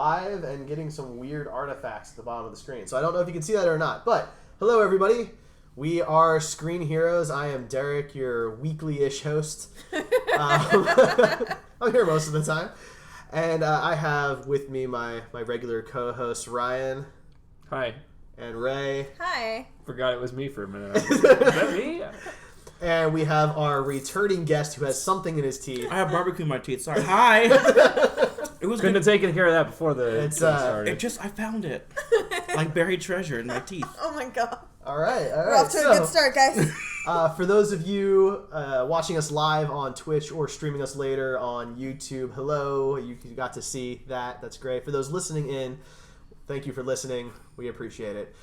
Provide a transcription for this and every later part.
live and getting some weird artifacts at the bottom of the screen. So I don't know if you can see that or not. But hello, everybody. We are Screen Heroes. I am Derek, your weekly-ish host. I'm here most of the time. And I have with me my regular co-host, Ryan. Hi. And Rae. Hi. Forgot it was me for a minute. Is that me? And we have our returning guest who has something in his teeth. I have barbecue in my teeth. Sorry. Hi. It was couldn't have taken care of that before the started. I found it. Like buried treasure in my teeth. Oh my god. All right. We're off to a good start, guys. For those of you watching us live on Twitch or streaming us later on YouTube, hello. You got to see that. That's great. For those listening in, thank you for listening. We appreciate it.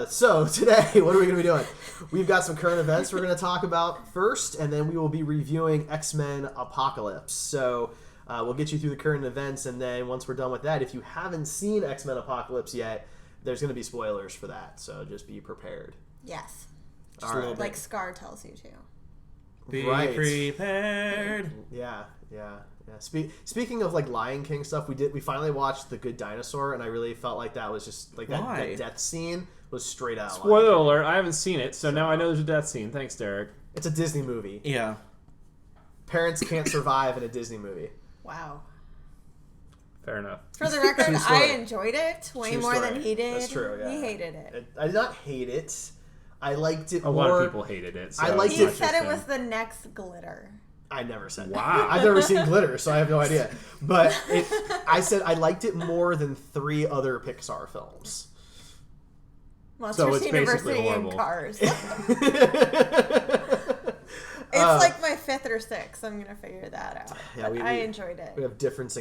So today, what are we going to be doing? We've got some current events we're going to talk about first, and then we will be reviewing X-Men Apocalypse. So we'll get you through the current events, and then once we're done with that, if you haven't seen X-Men Apocalypse yet, there's going to be spoilers for that. So just be prepared. Yes. Just a little bit. Like Scar tells you to. Be prepared. Yeah. Speaking of like Lion King stuff, we finally watched The Good Dinosaur, and I really felt like that was just like that death scene was straight out. Spoiler alert! I haven't seen it, so now I know there's a death scene. Thanks, Derek. It's a Disney movie. Yeah. Parents can't survive in a Disney movie. Wow. Fair enough. For the record, I enjoyed it way more than he did. That's true. Yeah. He hated it. I did not hate it. I liked it more. A lot of people hated it. So I liked he it. said it was the next Glitter. I never said wow. that. I've never seen Glitter, so I have no idea. But I said I liked it more than 3 other Pixar films. Monsters University and Cars. It's like my 5th or 6th. I'm going to figure that out. Yeah, I enjoyed it. We have different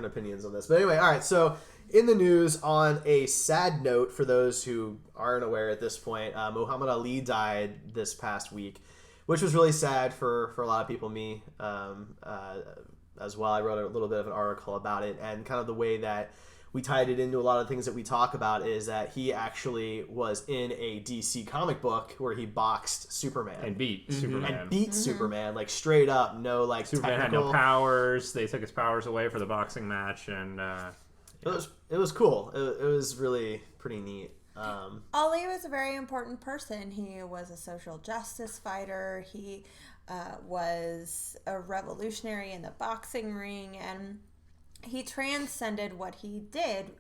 opinions on this. But anyway, all right. So in the news, on a sad note for those who aren't aware at this point, Muhammad Ali died this past week, which was really sad for a lot of people, me as well. I wrote a little bit of an article about it, and kind of the way that we tied it into a lot of things that we talk about is that he actually was in a DC comic book where he boxed Superman. And beat Superman. And beat Superman, like straight up, no like Superman technical... had no powers. They took his powers away for the boxing match, and it was cool. It was really pretty neat. Ali was a very important person. He was a social justice fighter. He was a revolutionary in the boxing ring, and he transcended what he did,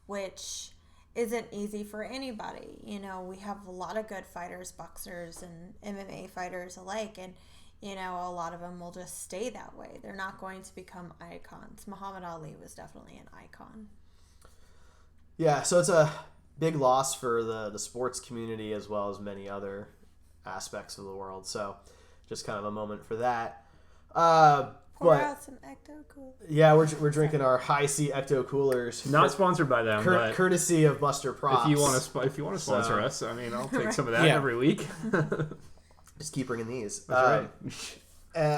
which isn't easy for anybody. You know, we have a lot of good fighters, boxers, and MMA fighters alike, and you know, a lot of them will just stay that way. They're not going to become icons. Muhammad Ali was definitely an icon. Yeah, so it's a big loss for the sports community as well as many other aspects of the world. So just kind of a moment for that. Pour out some Ecto Coolers. Yeah, we're drinking our High C Ecto Coolers. not sponsored by them, but courtesy of Buster Props. If you want to sponsor us, I mean, I'll take some of that every week. Just keep bringing these. That's right.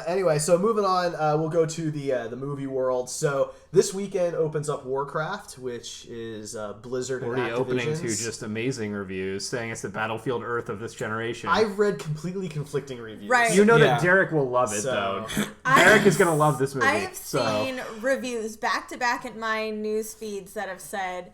Anyway, so moving on, we'll go to the movie world. So this weekend opens up Warcraft, which is Blizzard and already opening to Activision's. just amazing reviews, saying it's the Battlefield Earth of this generation. I've read completely conflicting reviews. Right. You know that Derek will love it, though. Derek is going to love this movie. I've seen reviews back to back in my news feeds that have said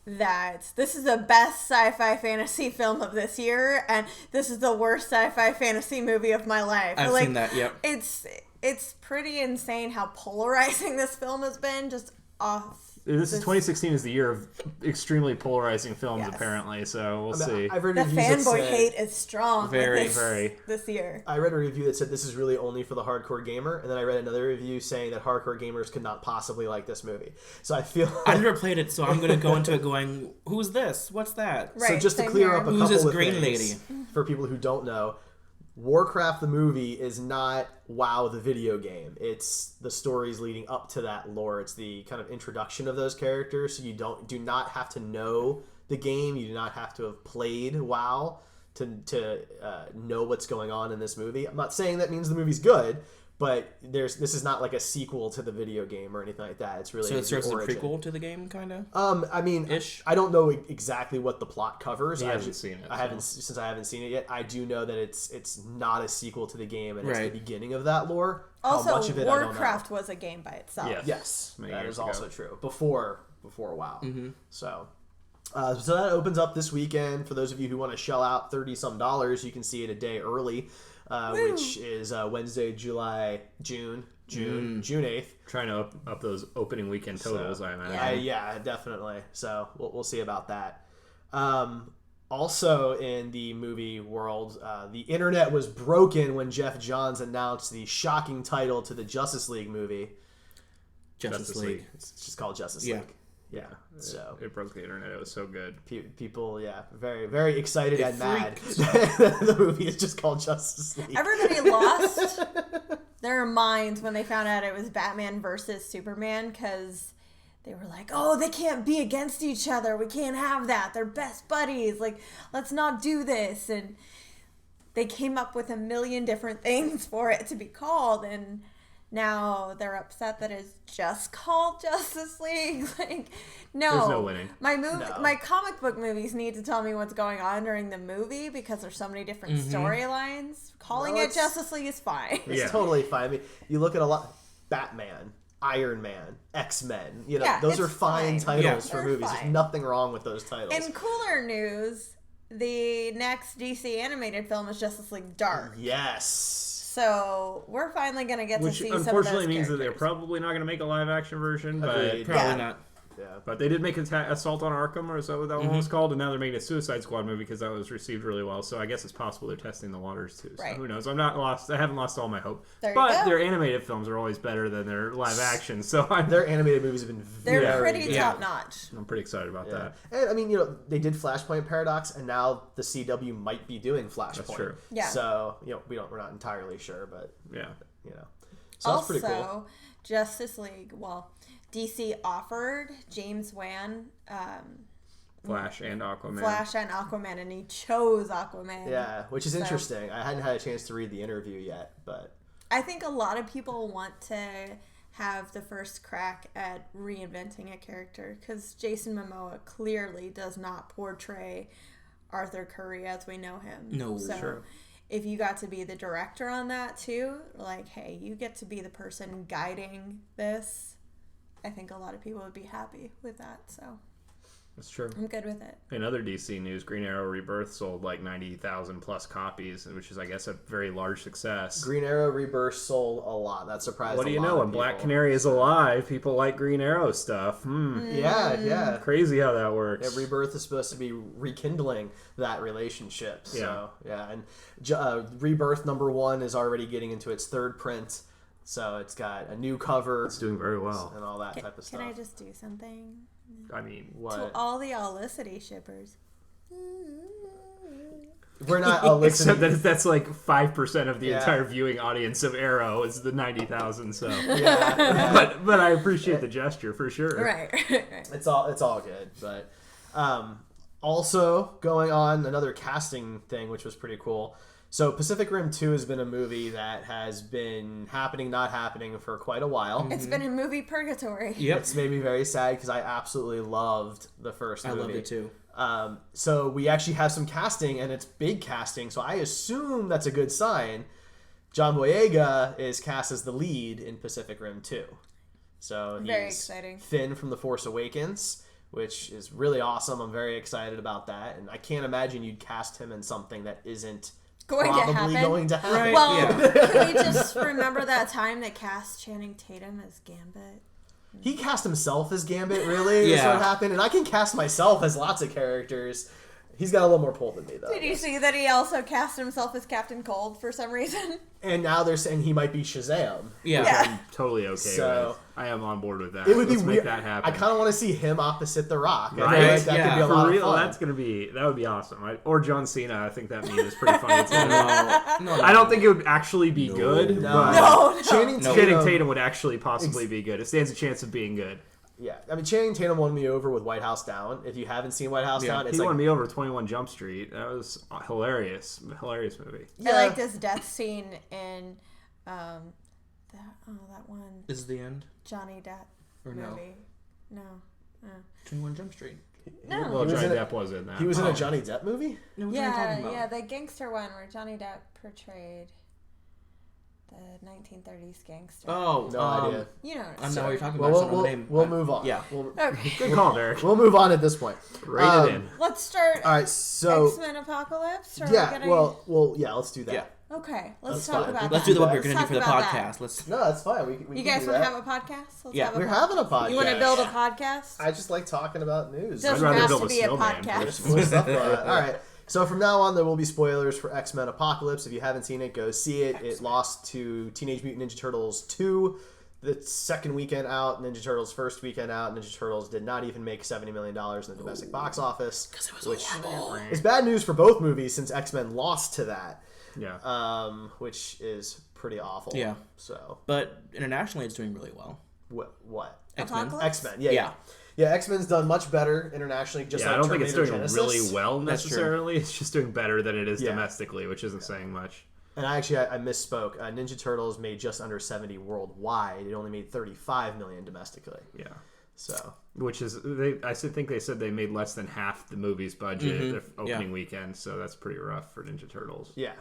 that this is the best sci-fi fantasy film of this year, and this is the worst sci-fi fantasy movie of my life. I've seen that, yep. It's pretty insane how polarizing this film has been, just off. This is 2016 is the year of extremely polarizing films, apparently, so we'll see. I've read the reviews that fanboy said, hate is strong very this year. I read a review that said this is really only for the hardcore gamer, and then I read another review saying that hardcore gamers could not possibly like this movie. So I feel like... I've never played it, so I'm going to go into it going, who's this? What's that? Right, so just to clear up a Who's couple this of green things for people who don't know, Warcraft the movie is not WoW the video game. It's the stories leading up to that lore. It's the kind of introduction of those characters. So you do not have to know the game. You do not have to have played WoW to know what's going on in this movie. I'm not saying that means the movie's good, but this is not like a sequel to the video game or anything like that. It's really so it serves as a prequel to the game, kind of. I mean, ish. I don't know exactly what the plot covers. I haven't seen it. I haven't seen it yet. I do know that it's not a sequel to the game, and it's the beginning of that lore. Also, how much of it, Warcraft was a game by itself. Yes, that is ago. also true. Before before a while. Mm-hmm. So that opens up this weekend. For those of you who want to shell out $30-some, you can see it a day early, which is Wednesday, June 8th. Trying to up those opening weekend totals, I imagine. Yeah, definitely. So we'll see about that. Also in the movie world, the internet was broken when Jeff Johns announced the shocking title to the Justice League movie. Justice League. It's just called Justice Yeah. League. Yeah. So it broke the internet. It was so good. people, very, very excited and mad that the movie is just called Justice League. Everybody lost their minds when they found out it was Batman versus Superman, because they were like, oh, they can't be against each other. We can't have that. They're best buddies. Like, let's not do this. And they came up with a million different things for it to be called, and now they're upset that it's just called Justice League. Like, no. There's no winning. My comic book movies need to tell me what's going on during the movie, because there's so many different storylines. Calling it Justice League is fine. It's totally fine. I mean, you look at a lot... Batman, Iron Man, X-Men. Those are fine titles for movies. Fine. There's nothing wrong with those titles. In cooler news, the next DC animated film is Justice League Dark. Yes. So we're finally going to get to see some of those unfortunately means that they're characters. probably not going to make a live action version, Agreed. but Probably not. Yeah. But they did make Assault on Arkham, or is that what that one was called? And now they're making a Suicide Squad movie because that was received really well. So I guess it's possible they're testing the waters too. So Right. who knows? I'm not lost. I haven't lost all my hope. There you But go. their animated films are always better than their live action. So Their animated movies have been They're very pretty good. top notch. I'm pretty excited about that. And I mean, they did Flashpoint Paradox, and now the CW might be doing Flashpoint. That's true. Yeah. So we're not entirely sure, but Yeah. so Also, that's pretty cool. Justice League, DC offered James Wan Flash and Aquaman. Flash and Aquaman, and he chose Aquaman. Yeah, which is interesting. I hadn't had a chance to read the interview yet, but I think a lot of people want to have the first crack at reinventing a character, because Jason Momoa clearly does not portray Arthur Curry as we know him. No, so sure. if you got to be the director on that too, like, hey, you get to be the person guiding this, I think a lot of people would be happy with that. So That's true. I'm good with it. In other DC news, Green Arrow Rebirth sold like 90,000 plus copies, which is, I guess, a very large success. Green Arrow Rebirth sold a lot. That surprised What do a you lot know? of When Black people. Canary is alive, people like Green Arrow stuff. Yeah. Crazy how that works. Yeah, Rebirth is supposed to be rekindling that relationship. So, and Rebirth #1 is already getting into its third print. So it's got a new cover. It's doing very well. And all that type of stuff. Can I just do something? I mean, What? To all the Olicity shippers. We're not except listening. that's like 5% of the Yeah. entire viewing audience of Arrow is the 90,000. So, Yeah. but I appreciate the gesture for sure. Right. It's all good. But also going on another casting thing, which was pretty cool. So Pacific Rim 2 has been a movie that has been happening, not happening for quite a while. It's been in movie purgatory. Yep. It's made me very sad because I absolutely loved the first movie. I loved it too. So we actually have some casting, and it's big casting, so I assume that's a good sign. John Boyega is cast as the lead in Pacific Rim 2. So he's Very exciting. Finn from The Force Awakens, which is really awesome. I'm very excited about that, and I can't imagine you'd cast him in something that isn't probably going to happen. Right. Well, Yeah. can we just remember that time that cast Channing Tatum as Gambit? He cast himself as Gambit, really? That's Yeah. what happened. And I can cast myself as lots of characters. He's got a little more pull than me, though. Did you see that he also cast himself as Captain Cold for some reason? And now they're saying he might be Shazam. Yeah. Yeah. Totally okay So- with. I am on board with that. It would Let's be make weird. that happen. I kind of want to see him opposite The Rock. I feel Right? like that could be a For lot real, of fun. that would be awesome. Or John Cena. I think that meme is pretty funny. Too. No. I don't think it would actually be good. No. But No. Channing Channing Tatum would actually possibly be good. It stands a chance of being good. Yeah, I mean, Channing Tatum won me over with White House Down. If you haven't seen White House Down, it's He like won me over 21 Jump Street. That was hilarious. Hilarious movie. Yeah. I like this death scene in that one This is the end? Johnny Depp Or no? movie. No. 21 Jump Street. No. Well, He was Johnny in Depp was in that. he was in a Johnny Depp movie. No, what are you talking about? Yeah, the gangster one where Johnny Depp portrayed The 1930s gangster. Oh, No idea. You know. I know what you're talking Well, about. we'll move on. Yeah. Okay. Good call, Derek. We'll move on at this point. Rate it in. Let's start. All right, so X-Men Apocalypse. Or yeah, are we well, yeah. Let's do that. Yeah. Okay, let's That's talk fine. about Let's that. do what we're Let's going to do talk for the about podcast. that. Let's. No, that's fine. We You can guys do want to that. have a podcast? Let's Yeah. have a We're podcast. having a podcast. You want to build a podcast? I just like talking about news. Doesn't rather have build to a be a snowman podcast. There's cool stuff going on. All right. So from now on, there will be spoilers for X-Men Apocalypse. If you haven't seen it, go see it. It lost to Teenage Mutant Ninja Turtles 2 the second weekend out. Ninja Turtles first weekend out. Ninja Turtles did not even make $70 million in the domestic box office. Because it was which horrible. is bad news for both movies since X-Men lost to that. Yeah. Which is pretty awful. Yeah. So But internationally, it's doing really well. what? X-Men. Apocalypse? X-Men. Yeah. X-Men's done much better internationally. Just Yeah, like I don't think it's Terminator doing Genesis. really well That's true. necessarily. It's just doing better than it is Yeah. domestically, which isn't saying much. And I misspoke. Ninja Turtles made just under 70 worldwide. It only made 35 million domestically. Yeah. So Which is, I think they said they made less than half the movie's budget their opening weekend, so that's pretty rough for Ninja Turtles. yeah,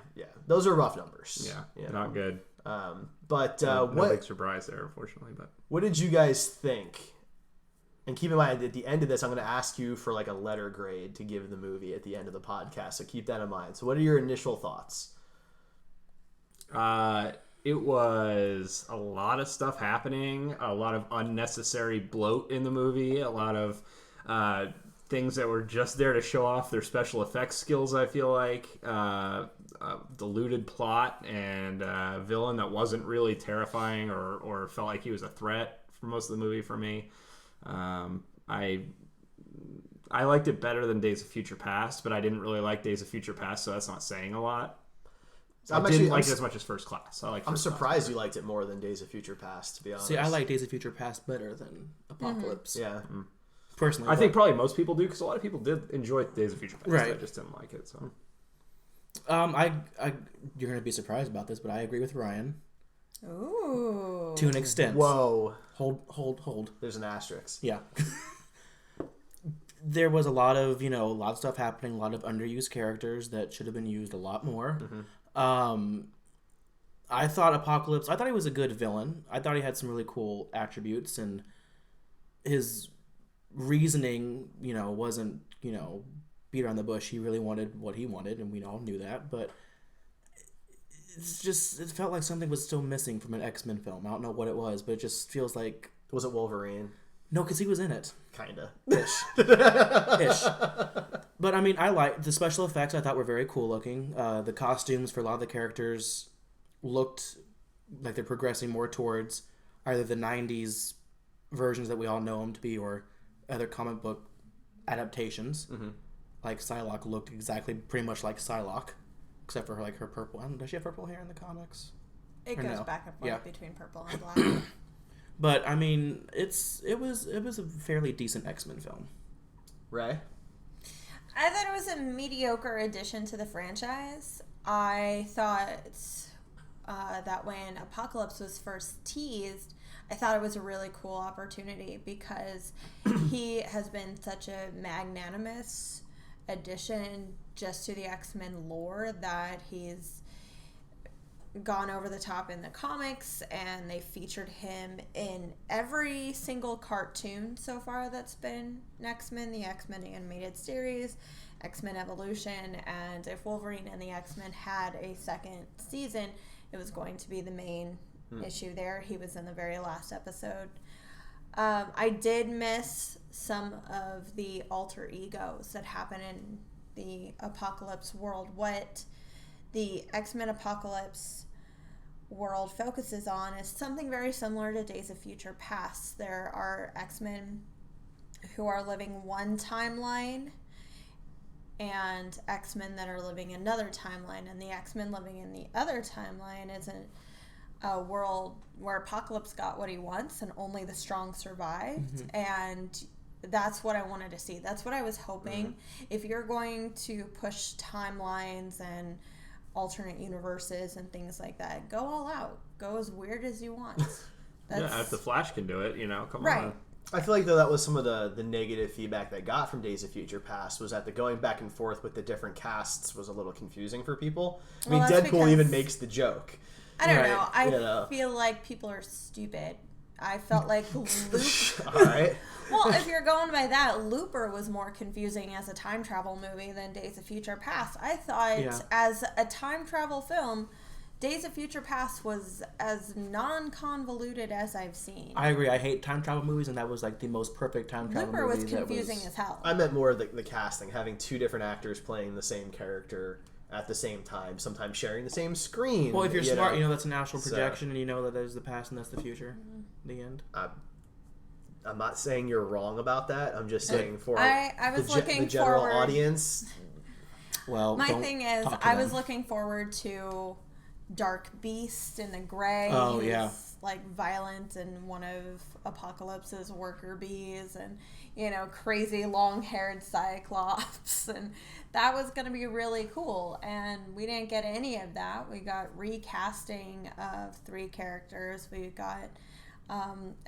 those are rough numbers. Yeah, You know? not good. But No what big surprise there, unfortunately. But what did you guys think? And keep in mind, at the end of this, I'm going to ask you for like a letter grade to give the movie at the end of the podcast. So keep that in mind. So what are your initial thoughts? it was a lot of stuff happening, a lot of unnecessary bloat in the movie, a lot of things that were just there to show off their special effects skills, I feel like. Diluted plot and a villain that wasn't really terrifying or felt like he was a threat for most of the movie for me. I liked it better than Days of Future Past, but I didn't really like Days of Future Past, so that's not saying a lot. I didn't like it as much as First Class. I'm surprised you liked it more than Days of Future Past, to be honest. See, I like Days of Future Past better than Apocalypse. Yeah. Mm-hmm. Personally. I think probably most people do, because a lot of people did enjoy Days of Future Past. Right. I just didn't like it. So, you're gonna be surprised about this, but I agree with Ryan Ooh. to an extent. Whoa. Hold. There's an asterisk. Yeah. There was a lot of stuff happening, a lot of underused characters that should have been used a lot more. Mm-hmm. I thought he was a good villain. I thought he had some really cool attributes, and his reasoning, wasn't, beat around the bush. He really wanted what he wanted, and we all knew that, but it felt like something was still missing from an X-Men film. I don't know what it was, but it just feels like... Was it Wolverine? No, because he was in it. Kinda. Ish. But, I mean, I liked the special effects. I thought were very cool looking. The costumes for a lot of the characters looked like they're progressing more towards either the 90s versions that we all know them to be or other comic book adaptations. Mm-hmm. Like Psylocke looked pretty much like Psylocke, except for her purple. Does she have purple hair in the comics? It Or goes no? back and forth Yeah. between purple and black. But I mean, it was a fairly decent X-Men film. Ray? I thought it was a mediocre addition to the franchise. I thought that when Apocalypse was first teased, I thought it was a really cool opportunity because he has been such a magnanimous addition just to the X-Men lore that he's gone over the top in the comics, and they featured him in every single cartoon so far that's been X-Men, the X-Men animated series, X-Men Evolution, and if Wolverine and the X-Men had a second season, it was going to be the main issue there. He was in the very last episode. I did miss some of the alter egos that happen in the Apocalypse world. What the X-Men Apocalypse world focuses on is something very similar to Days of Future Past. There are X-Men who are living one timeline and X-Men that are living another timeline, and the X-Men living in the other timeline isn't a world where Apocalypse got what he wants and only the strong survived. And that's what I wanted to see. That's what I was hoping. If you're going to push timelines and alternate universes and things like that, go all out. Go as weird as you want. yeah, if the Flash can do it, come right. on. I feel like, though, that was some of the negative feedback that got from Days of Future Past, was that the going back and forth with the different casts was a little confusing for people. I mean, Well, that's Deadpool because- even makes the joke. I don't Right. know. I You know. feel like people are stupid. I felt like Looper. All right. Well, if you're going by that, Looper was more confusing as a time travel movie than Days of Future Past. I thought as a time travel film, Days of Future Past was as non-convoluted as I've seen. I agree. I hate time travel movies, and that was like the most perfect time travel Looper movie. was confusing as hell. I meant more of the casting, having two different actors playing the same character at the same time, sometimes sharing the same screen. Well, if you're smart, know. you know that's an astral projection, and you know that there's the past and that's the future. The end. I'm not saying you're wrong about that. I'm just saying for I was looking the general forward. audience. Well, My don't thing is, talk to I was them. looking forward to Dark Beast in the Gray. Oh, He's, yeah. like violent and one of Apocalypse's worker bees, and crazy long-haired Cyclops, and that was going to be really cool. And we didn't get any of that. We got recasting of 3 characters. We got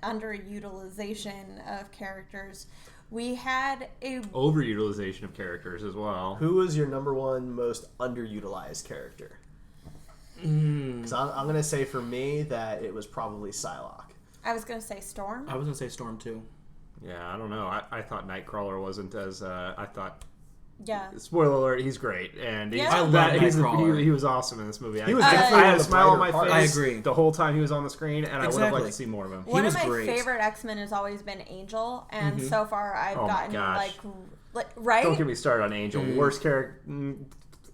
underutilization of characters. We had a Overutilization of characters as well. Who was your number one most underutilized character? Because I'm going to say for me that it was probably Psylocke. I was going to say Storm. I was gonna say Storm too. Yeah, I don't know. I thought Nightcrawler wasn't as I thought. Yeah. Spoiler alert: he's great, and he's, Yeah. I love Nightcrawler. he was awesome in this movie. He was I definitely had one a of the smile on my brighter face. parts. I agree. The whole time he was on the screen, and I would have liked Exactly. to see more of him. One of was my great. favorite X-Men has always been Angel, and so far I've Oh my gotten gosh. right? Don't get me started on Angel. Worst character,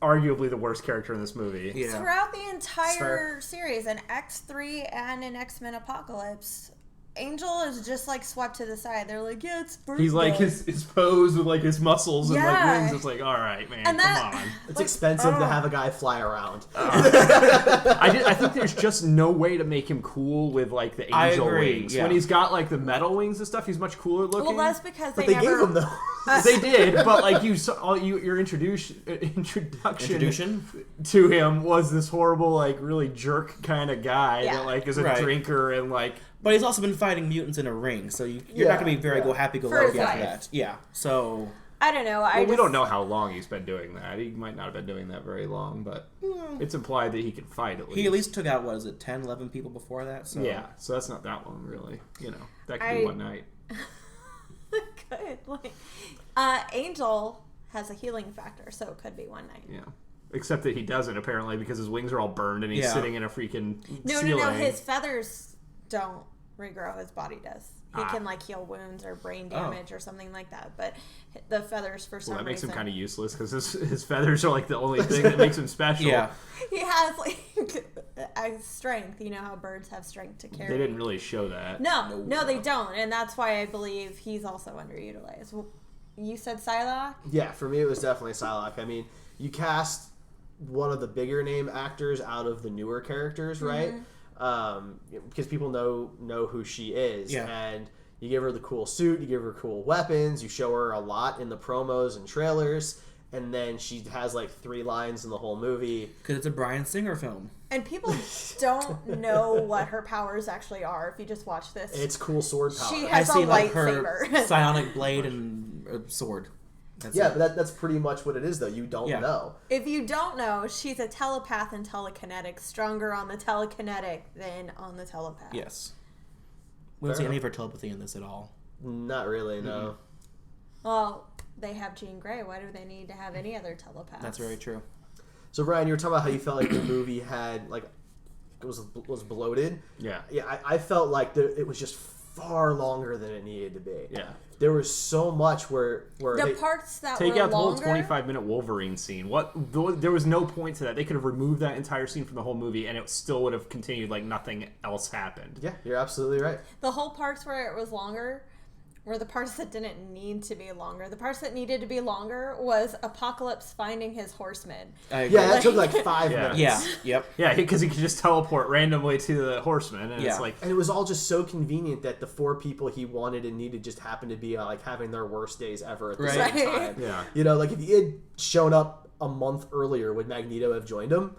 arguably the worst character in this movie. Yeah. Throughout the entire series, in X3 and in X-Men Apocalypse, Angel is just like swept to the side. They're like, yeah, it's birthday. He's like his pose with like his muscles and like Yeah. wings. It's like, all right, man, And that- come on. It's expensive to have a guy fly around. I think there's just no way to make him cool with like the I angel agree, wings. yeah. When he's got like the metal wings and stuff, he's much cooler looking. Well, that's because But they they never. gave him those. They did, but like your introduction to him was this horrible, like really jerk kind of guy Yeah. that like is a Right. drinker and like. But he's also been fighting mutants in a ring, so you're not gonna be very happy-go-lucky For his after life. that. Yeah. So I don't know. Well, we don't know how long he's been doing that. He might not have been doing that very long, but it's implied that he can fight at least. he at least took out 10, 11 people before that. So Yeah, so that's not that long, really. That could I- be one night. Good. Angel has a healing factor, so it could be one night. Yeah. Except that he doesn't, apparently, because his wings are all burned and he's Yeah. sitting in a freaking No, ceiling. his feathers don't regrow. His body does. He can heal wounds or brain damage or something like that. But the feathers, for some Well, that makes reason, him kind of useless because his feathers are like the only thing that makes him special. Yeah. he has a strength. You know how birds have strength to carry. They didn't really show that. No, they don't, and that's why I believe he's also underutilized. Well, you said Psylocke? Yeah, for me it was definitely Psylocke. I mean, you cast one of the bigger name actors out of the newer characters, right? Because people know who she is, Yeah. and you give her the cool suit, you give her cool weapons, you show her a lot in the promos and trailers, and then she has like 3 lines in the whole movie. because it's a Bryan Singer film. And people don't know what her powers actually are if you just watch this. It's cool sword power. She I has see a like her lightsaber. psionic blade and a sword. That's yeah, it. but that's pretty much what it is, though. You don't Yeah. know. If you don't know, she's a telepath and telekinetic, stronger on the telekinetic than on the telepath. Yes. We don't Fair see any enough. of her telepathy in this at all. Not really, no. Well, they have Jean Grey. Why do they need to have any other telepaths? That's very true. So, Brian, you were talking about how you felt like the movie had, like, it was bloated. Yeah. Yeah, I felt like it was just far longer than it needed to be. Yeah. There was so much where The parts that Take were out the whole longer, 25-minute Wolverine scene. There was no point to that. They could have removed that entire scene from the whole movie, and it still would have continued like nothing else happened. Yeah, you're absolutely right. the whole parts where it was longer were the parts that didn't need to be longer. The parts that needed to be longer was Apocalypse finding his horsemen. I agree. Yeah, that took like 5 Yeah. minutes. Yeah. Yep. Yeah, because he could just teleport randomly to the Horseman, and Yeah. it's like, And it was all just so convenient that the 4 people he wanted and needed just happened to be like having their worst days ever at the Right. same time. yeah. You know, like if he had shown up a month earlier, would Magneto have joined him?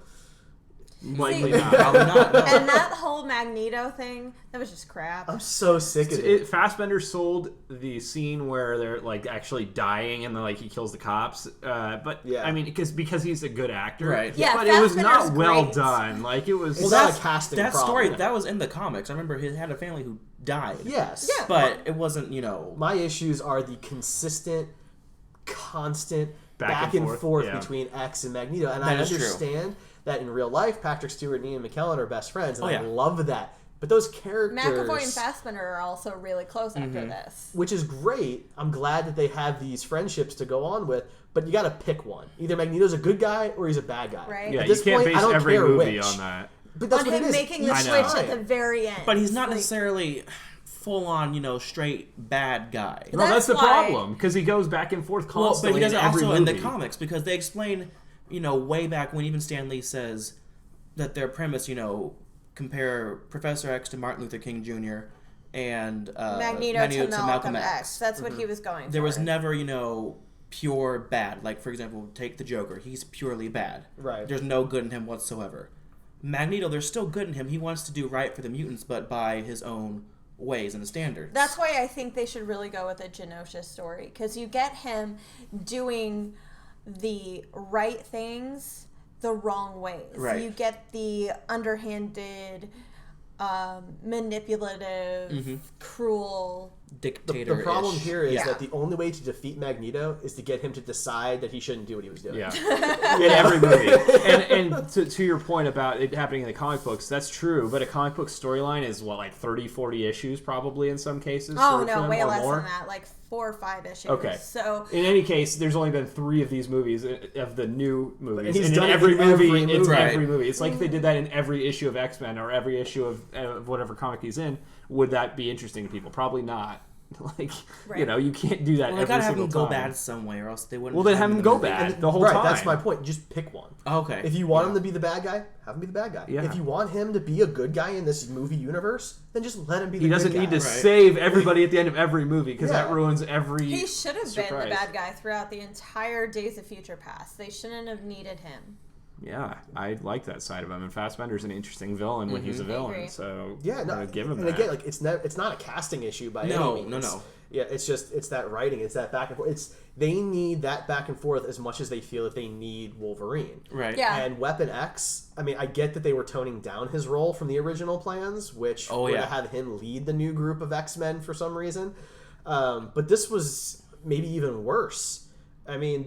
Likely See, not. Probably not. No. And that whole Magneto thing, that was just crap. I'm so sick of it. Fassbender sold the scene where they're like actually dying and then like he kills the cops. But Yeah. I mean, because he's a good actor, Right. Yeah, But it was not Fassbender's well great. done. Like it was. Well, That's not a casting that problem. story that was in the comics. I remember he had a family who died. Yes. Yeah. But it wasn't, you know. My issues are the consistent, constant Back and forth, yeah. between X and Magneto. And That I is true. understand that in real life, Patrick Stewart and Ian McKellen are best friends, and Oh, yeah. I love that. But those characters... McAvoy and Fassbender are also really close after this. Which is great. I'm glad that they have these friendships to go on with, but you got to pick one. Either Magneto's a good guy or he's a bad guy. Right. Yeah, At you this can't point, I base don't every care movie which. on that. But that's On what him it is. making the Each switch time. at the very end. But he's not Like, necessarily full on, you know, straight bad guy. No, that's the That's why- problem because he goes back and forth Well, constantly. but he does it in every also in the movie. comics because they explain, you know, way back when even Stan Lee says that their premise, you know, compare Professor X to Martin Luther King Jr. and Magneto to Malcolm X. That's what he was going for. There was never, you know, pure bad. Like, for example, take the Joker. He's purely bad. Right. There's no good in him whatsoever. Magneto, there's still good in him. He wants to do right for the mutants, but by his own ways and standards. That's why I think they should really go with a Genosha story, because you get him doing the right things the wrong ways. Right. You get the underhanded, manipulative, cruel. Dictator. The problem here is Yeah. that the only way to defeat Magneto is to get him to decide that he shouldn't do what he was doing. Yeah, in every movie. And to your point about it happening in the comic books, that's true. But a comic book storyline is what, like 30, 40 issues probably in some cases. Oh, for no, them, way or less more. than that. Like 4 or 5 issues. Okay. So In any case, there's only been 3 of these movies of the new movies. And he's And done in it every in movie, every it's movie. every movie. It's like if they did that in every issue of X-Men or every issue of whatever comic he's in. Would that be interesting to people? Probably not. Like, Right. you know, you can't do that Well, they every gotta have single him go time. bad some way, or else they wouldn't. Well, then have in him the go movie. bad the whole right, time. that's my point. Just pick one. Okay. If you want him to be the bad guy, have him be the bad guy. Yeah. If you want him to be a good guy in this movie universe, then just let him be the He good doesn't guy. need to Right. save everybody at the end of every movie because that Yeah. ruins every. he should have been surprise. the bad guy throughout the entire Days of Future Past. They shouldn't have needed him. Yeah, I like that side of him, and Fassbender's an interesting villain when he's a agree. villain. So Yeah, no, I'm gonna give him and that. again, like it's not a casting issue by No, any means. no. Yeah, it's that writing, it's that back and forth. They need that back and forth as much as they feel that they need Wolverine. Right. Yeah. And Weapon X, I mean, I get that they were toning down his role from the original plans, which Oh, would yeah. have had him lead the new group of X-Men for some reason. But this was maybe even worse. I mean,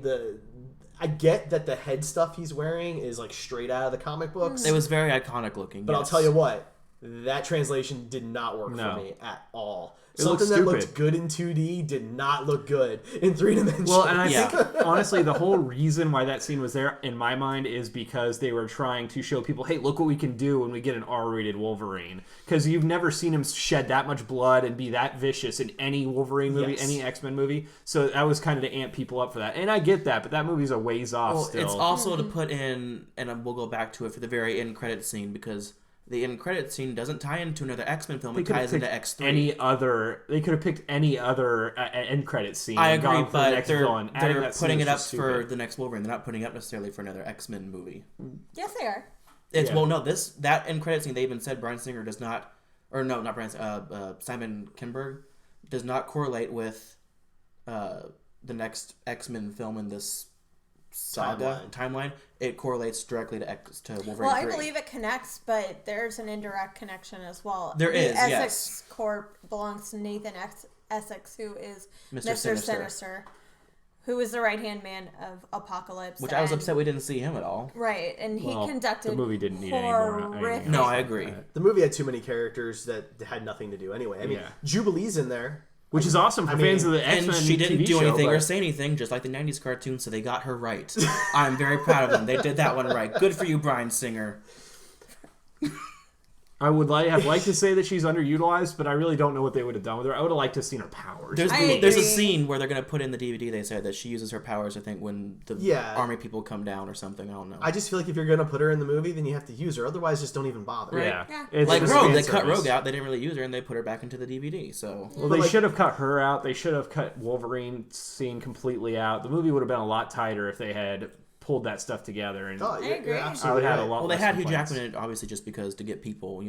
I get that the head stuff he's wearing is like straight out of the comic books. It was very iconic looking. But I'll tell you what, that translation did not work No. for me at all. It looked Something that looked stupid. good in 2D did not look good in 3 dimensions. Well, and I Yeah. think honestly, the whole reason why that scene was there in my mind is because they were trying to show people, hey, look what we can do when we get an R-rated Wolverine. Because you've never seen him shed that much blood and be that vicious in any Wolverine movie, Yes. any X-Men movie. So that was kind of to amp people up for that. And I get that, but that movie's a ways off Well, still. it's also to put in, and we'll go back to it for the very end credit scene because the end credit scene doesn't tie into another X-Men film. They It could have ties into picked X3. They could have picked any other end credit scene. I and gone agree, for the but next villain. Adding they're that scene putting was it up just for stupid. the next Wolverine. They're not putting it up necessarily for another X-Men movie. Yes, they are. It's Yeah. well, no, that end credit scene they even said Bryan Singer does not, or no, not Bryan, Simon Kinberg does not correlate with the next X-Men film in this saga timeline. It correlates directly to Wolverine. Well, I 3. believe it connects, but there's an indirect connection as well. There the is, Essex yes. Corp belongs to Nathan Essex, who is Mr. Mr. Sinister. Sinister, who is the right-hand man of Apocalypse. Which I was and- upset we didn't see him at all. Right, and he Well, conducted the movie didn't need any more, horrific- No, I agree. the movie had too many characters that had nothing to do anyway. I mean, Yeah. Jubilee's in there. Which is awesome for I mean, fans of the And X-Men she didn't TV do show, anything or but- say anything, just like the 90s cartoon, so they got her right. I'm very proud of them. They did that one right. Good for you, Bryan Singer. I would have liked to say that she's underutilized, but I really don't know what they would have done with her. I would have liked to have seen her powers. There's I a agree. scene where they're going to put in the DVD, they said, that she uses her powers, I think, when the Yeah. army people come down or something. I don't know. I just feel like if you're going to put her in the movie, then you have to use her. Otherwise, just don't even bother. Yeah. Yeah. It's like just Rogue, fan they cut service. Rogue out, they didn't really use her, and they put her back into the DVD, so... Well, they like- should have cut her out. They should have cut Wolverine scene completely out. The movie would have been a lot tighter if they had pulled that stuff together. And Oh, I you're agree. I absolutely would have right. a lot. Well, they less had Hugh complaints. Jackman in it, obviously, just because to get people,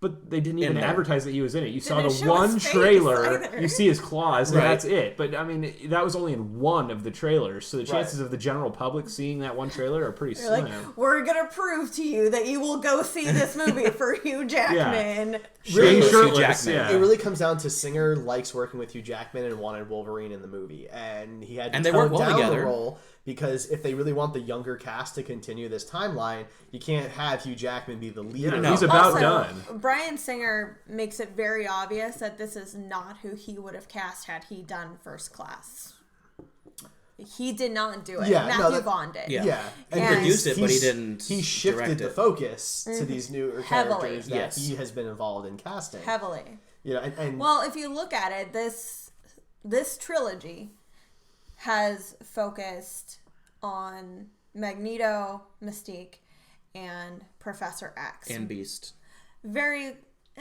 But they didn't even there. advertise that he was in it. You saw Didn't the show one his face trailer, either. you see his claws, and Right. that's it. But I mean, that was only in one of the trailers, so the Right. chances of the general public seeing that one trailer are pretty They're slim. like, we're gonna prove to you that you will go see this movie for Hugh Jackman. Really, Being Hugh shirtless, Jackman. yeah. It really comes down to Singer likes working with Hugh Jackman and wanted Wolverine in the movie, and he had to And they tone work well down together. the role because if they really want the younger cast to continue this timeline, you can't have Hugh Jackman be the leader. Yeah, he's about Also, done. Brian Singer makes it very obvious that this is not who he would have cast had he done First Class. He did not do it. Yeah, no, Matthew that- Vaughn did. Yeah. Yeah, He And produced it, but he he's- didn't. He shifted direct the it. focus to these newer Heavily. characters that Yes. he has been involved in casting. Heavily. You know, and Well, if you look at it, this trilogy has focused on Magneto, Mystique, and Professor X. And Beast. Very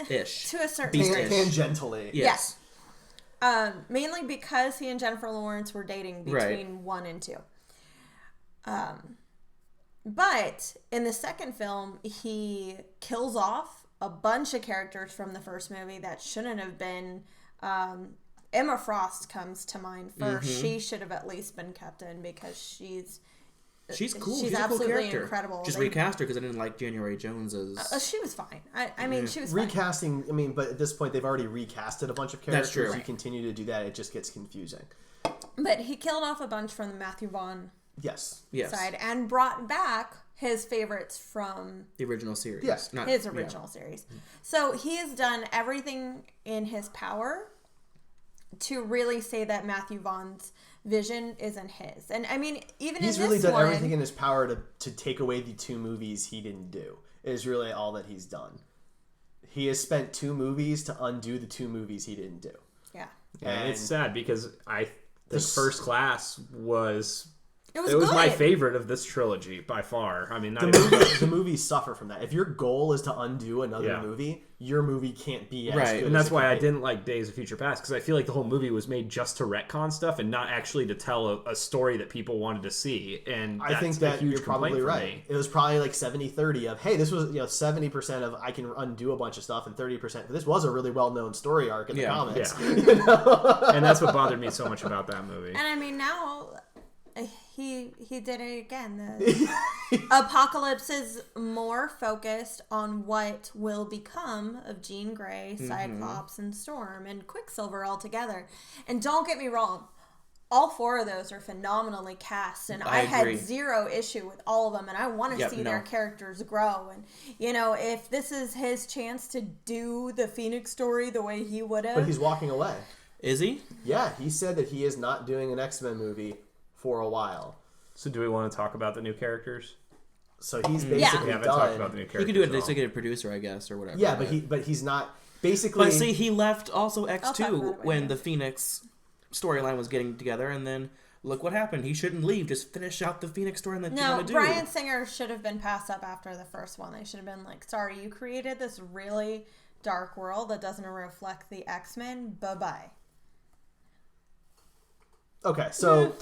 Ish. to a certain Beast degree. ish. tangentially. Yes. Mainly because he and Jennifer Lawrence were dating between 1 and 2. But in the second film, he kills off a bunch of characters from the first movie that shouldn't have been. Emma Frost comes to mind 1st. She should have at least been kept in because she's cool. She's She's a cool absolutely character. incredible. Just They- recast her because I didn't like January Jones's. She was fine. I mean, she was fine. Recasting, I mean, but at this point they've already recasted a bunch of characters. true. You continue to do that, it just gets confusing. But he killed off a bunch from the Matthew Vaughn Yes. Yes. side and brought back his favorites from The original series. Yeah. Not, his original series. So he has done everything in his power to really say that Matthew Vaughn's vision isn't his. And I mean, even He's in really this done one, everything in his power to take away the 2 movies he didn't do. Is really all that he's done. He has spent 2 movies to undo the 2 movies he didn't do. yeah, And it's sad because I think This- First Class was it was it was my good. favorite of this trilogy by far. I mean, not The, even, movie, the movies suffer from that. If your goal is to undo another Yeah. movie, your movie can't be as Right. good. and as that's it why can I be. didn't like Days of Future Past because I feel like the whole movie was made just to retcon stuff and not actually to tell a story that people wanted to see. And I that's think a that huge you're probably complaint for right. me. It was probably like 70-30 of, hey, this was 70% of I can undo a bunch of stuff and 30%. This was a really well-known story arc in the Yeah. comics. Yeah. And that's what bothered me so much about that movie. And I mean, now he did it again. The Apocalypse is more focused on what will become of Jean Grey, Cyclops, and Storm, and Quicksilver all together. And don't get me wrong, all 4 of those are phenomenally cast, and I agree. had 0 issue with all of them, and I want to Yep, see their no. characters grow. And, if this is his chance to do the Phoenix story the way he would But have, he's walking away. Is he? Yeah, he said that he is not doing an X-Men movie for a while. So do we want to talk about the new characters? So he's We basically haven't talked about done. the new characters. He could do it at as all. executive producer, I guess, or whatever. Yeah, but he's not. Basically, But see, he left also talk about X2 it when later. the Phoenix storyline was getting together, and then look what happened. He shouldn't leave. Just finish out the Phoenix story that you No, want to do. Bryan Singer should have been passed up after the first one. They should have been like, sorry, you created this really dark world that doesn't reflect the X-Men. Bye-bye. okay, so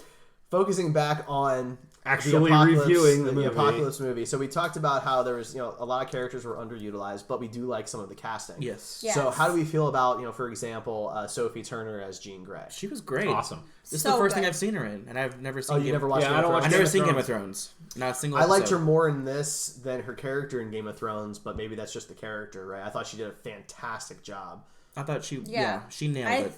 focusing back on Actually the Apocalypse- reviewing the movie. Apocalypse movie. So we talked about how there was, a lot of characters were underutilized, but we do like some of the casting. Yes. Yeah. So how do we feel about, for example, Sophie Turner as Jean Grey? She was great. Awesome. This is So the first thing good. I've seen her in, and I've never seen. Oh, you never watched? Yeah, Game I of don't Thrones? watch I've never Game of seen Game of Thrones. Thrones. Not a single. I liked her episode. more in this than her character in Game of Thrones, but maybe that's just the character, right? I thought she did a fantastic job. I thought she. Yeah. Yeah, she nailed it.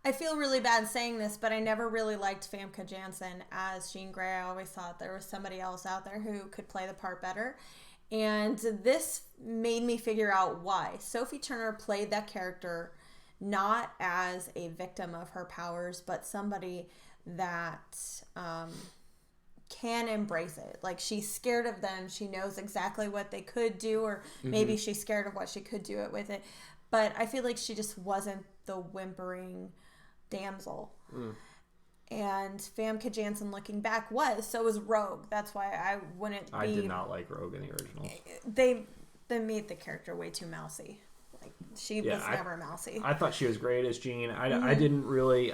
I feel really bad saying this, but I never really liked Famke Janssen as Jean Grey. I always thought there was somebody else out there who could play the part better. And this made me figure out why. Sophie Turner played that character not as a victim of her powers, but somebody that can embrace it. Like, she's scared of them. She knows exactly what they could do, or maybe she's scared of what she could do it with it. But I feel like she just wasn't the whimpering damsel. And Famke Janssen, looking back, was. So was Rogue. That's why I wouldn't be... I did not like Rogue in the original. They made the character way too mousy. Like, She was never mousy. I thought she was great as Jean. I didn't really.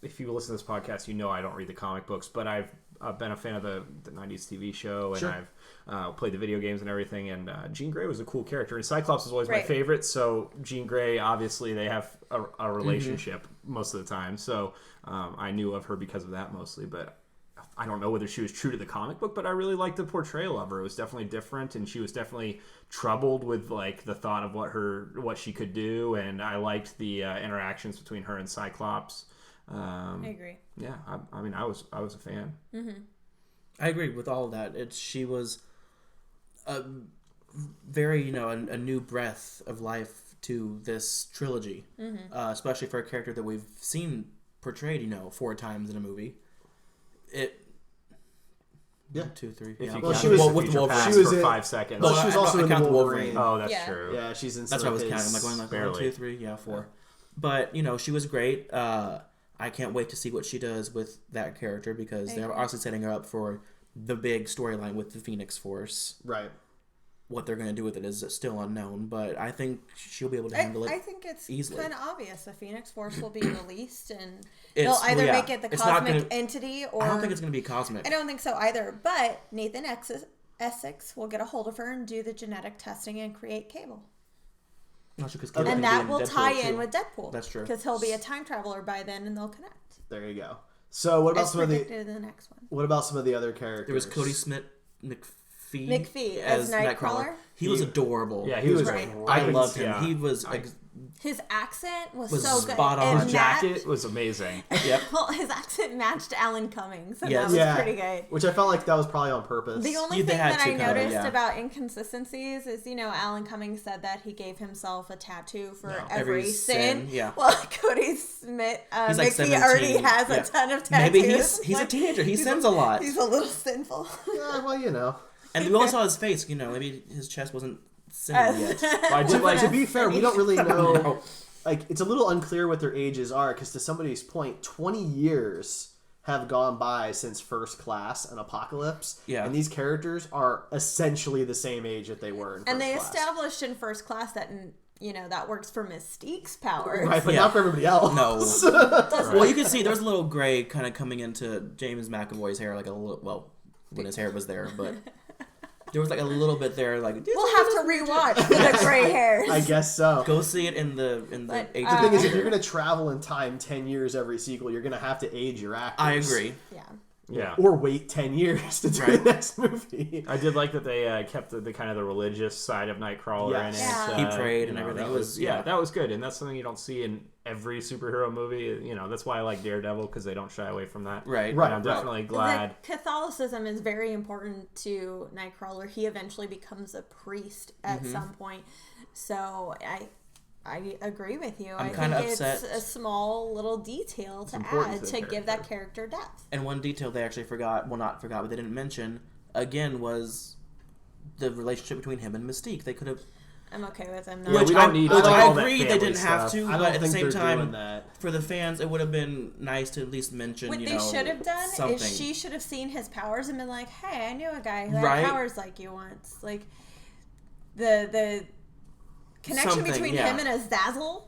If you listen to this podcast, you know I don't read the comic books, but I've been a fan of the 90s TV show, and I've played the video games and everything, and Jean Grey was a cool character, and Cyclops was always my favorite, so Jean Grey, obviously, they have a relationship most of the time, so I knew of her because of that mostly, but I don't know whether she was true to the comic book, but I really liked the portrayal of her. It was definitely different, and she was definitely troubled with like the thought of what she could do, and I liked the interactions between her and Cyclops. I agree. Yeah, I mean, I was a fan. Mm-hmm. I agree with all of that. She was a very, a new breath of life to this trilogy, especially for a character that we've seen portrayed, 4 times in a movie. Yeah, 2, 3. If Yeah. you she was with Wolverine. She was for in 5 seconds. Well, she was also in the Wolverine. Oh, that's true. Yeah, she's in. That's what I was counting. I'm like going like barely. 1, 2, 3, 4. But she was great. I can't wait to see what she does with that character because they're obviously setting her up for the big storyline with the Phoenix Force. Right. What they're going to do with it is still unknown, but I think she'll be able to handle it. I think it's easily. kind of obvious. The Phoenix Force will be released, and they'll either make it the it's cosmic entity, or I don't think it's going to be cosmic. I don't think so either. But Nathan Essex will get a hold of her and do the genetic testing and create Cable. And that will tie in with Deadpool. That's true. Because he'll be a time traveler by then, and they'll connect. There you go. So what about some of the next one? What about some of the other characters? There was Cody Smith McPhee as Nightcrawler. He was adorable. Yeah, he was great. I loved him. He was his accent was so good. Spot on. His jacket was amazing. Yep. Well, his accent matched Alan Cummings, so yes. that was pretty good. Which I felt like that was probably on purpose. The only thing that I noticed about inconsistencies is, Alan Cummings said that he gave himself a tattoo for every sin. Yeah. Well, Cody Smith, he's like Mickey already has a ton of tattoos. Maybe he's a teenager. He sins a lot. He's a little sinful. Yeah, well, And we all saw his face. Maybe his chest wasn't sinning yet. Well, to be fair, we don't really know. No. Like, it's a little unclear what their ages are, because to somebody's point, 20 years have gone by since First Class and Apocalypse. Yeah. And these characters are essentially the same age that they were in First Class. And they established in First Class that, that works for Mystique's powers. Right, but not for everybody else. No. Well, you can see there's a little gray kind of coming into James McAvoy's hair, like a little, when his hair was there, but... There was like a little bit there, like we'll have to rewatch for the gray hairs. I guess so. Go see it in the age. The thing is, if you're gonna travel in time 10 years every sequel, you're gonna have to age your actors. I agree. Yeah. Or wait 10 years to do the next movie. I did like that they kept the kind of the religious side of Nightcrawler in it. Yeah. He prayed and everything. That was good, and that's something you don't see in every superhero movie. That's why I like Daredevil, because they don't shy away from that. Right. And I'm definitely glad. Catholicism is very important to Nightcrawler. He eventually becomes a priest at some point. So I agree with you. I'm I kind think of upset. It's a small little detail to add to give that character depth. And one detail they actually forgot, well, not forgot, but they didn't mention, again, was the relationship between him and Mystique. They could have... I'm okay with him. Yeah, we don't need all I that agree they didn't have to, I don't but at the think same they're time, doing that. for the fans, it would have been nice to at least mention, what they should have done something. is she should have seen his powers and been like, hey, I knew a guy who had powers like you once. Like, the connection between him and Azazel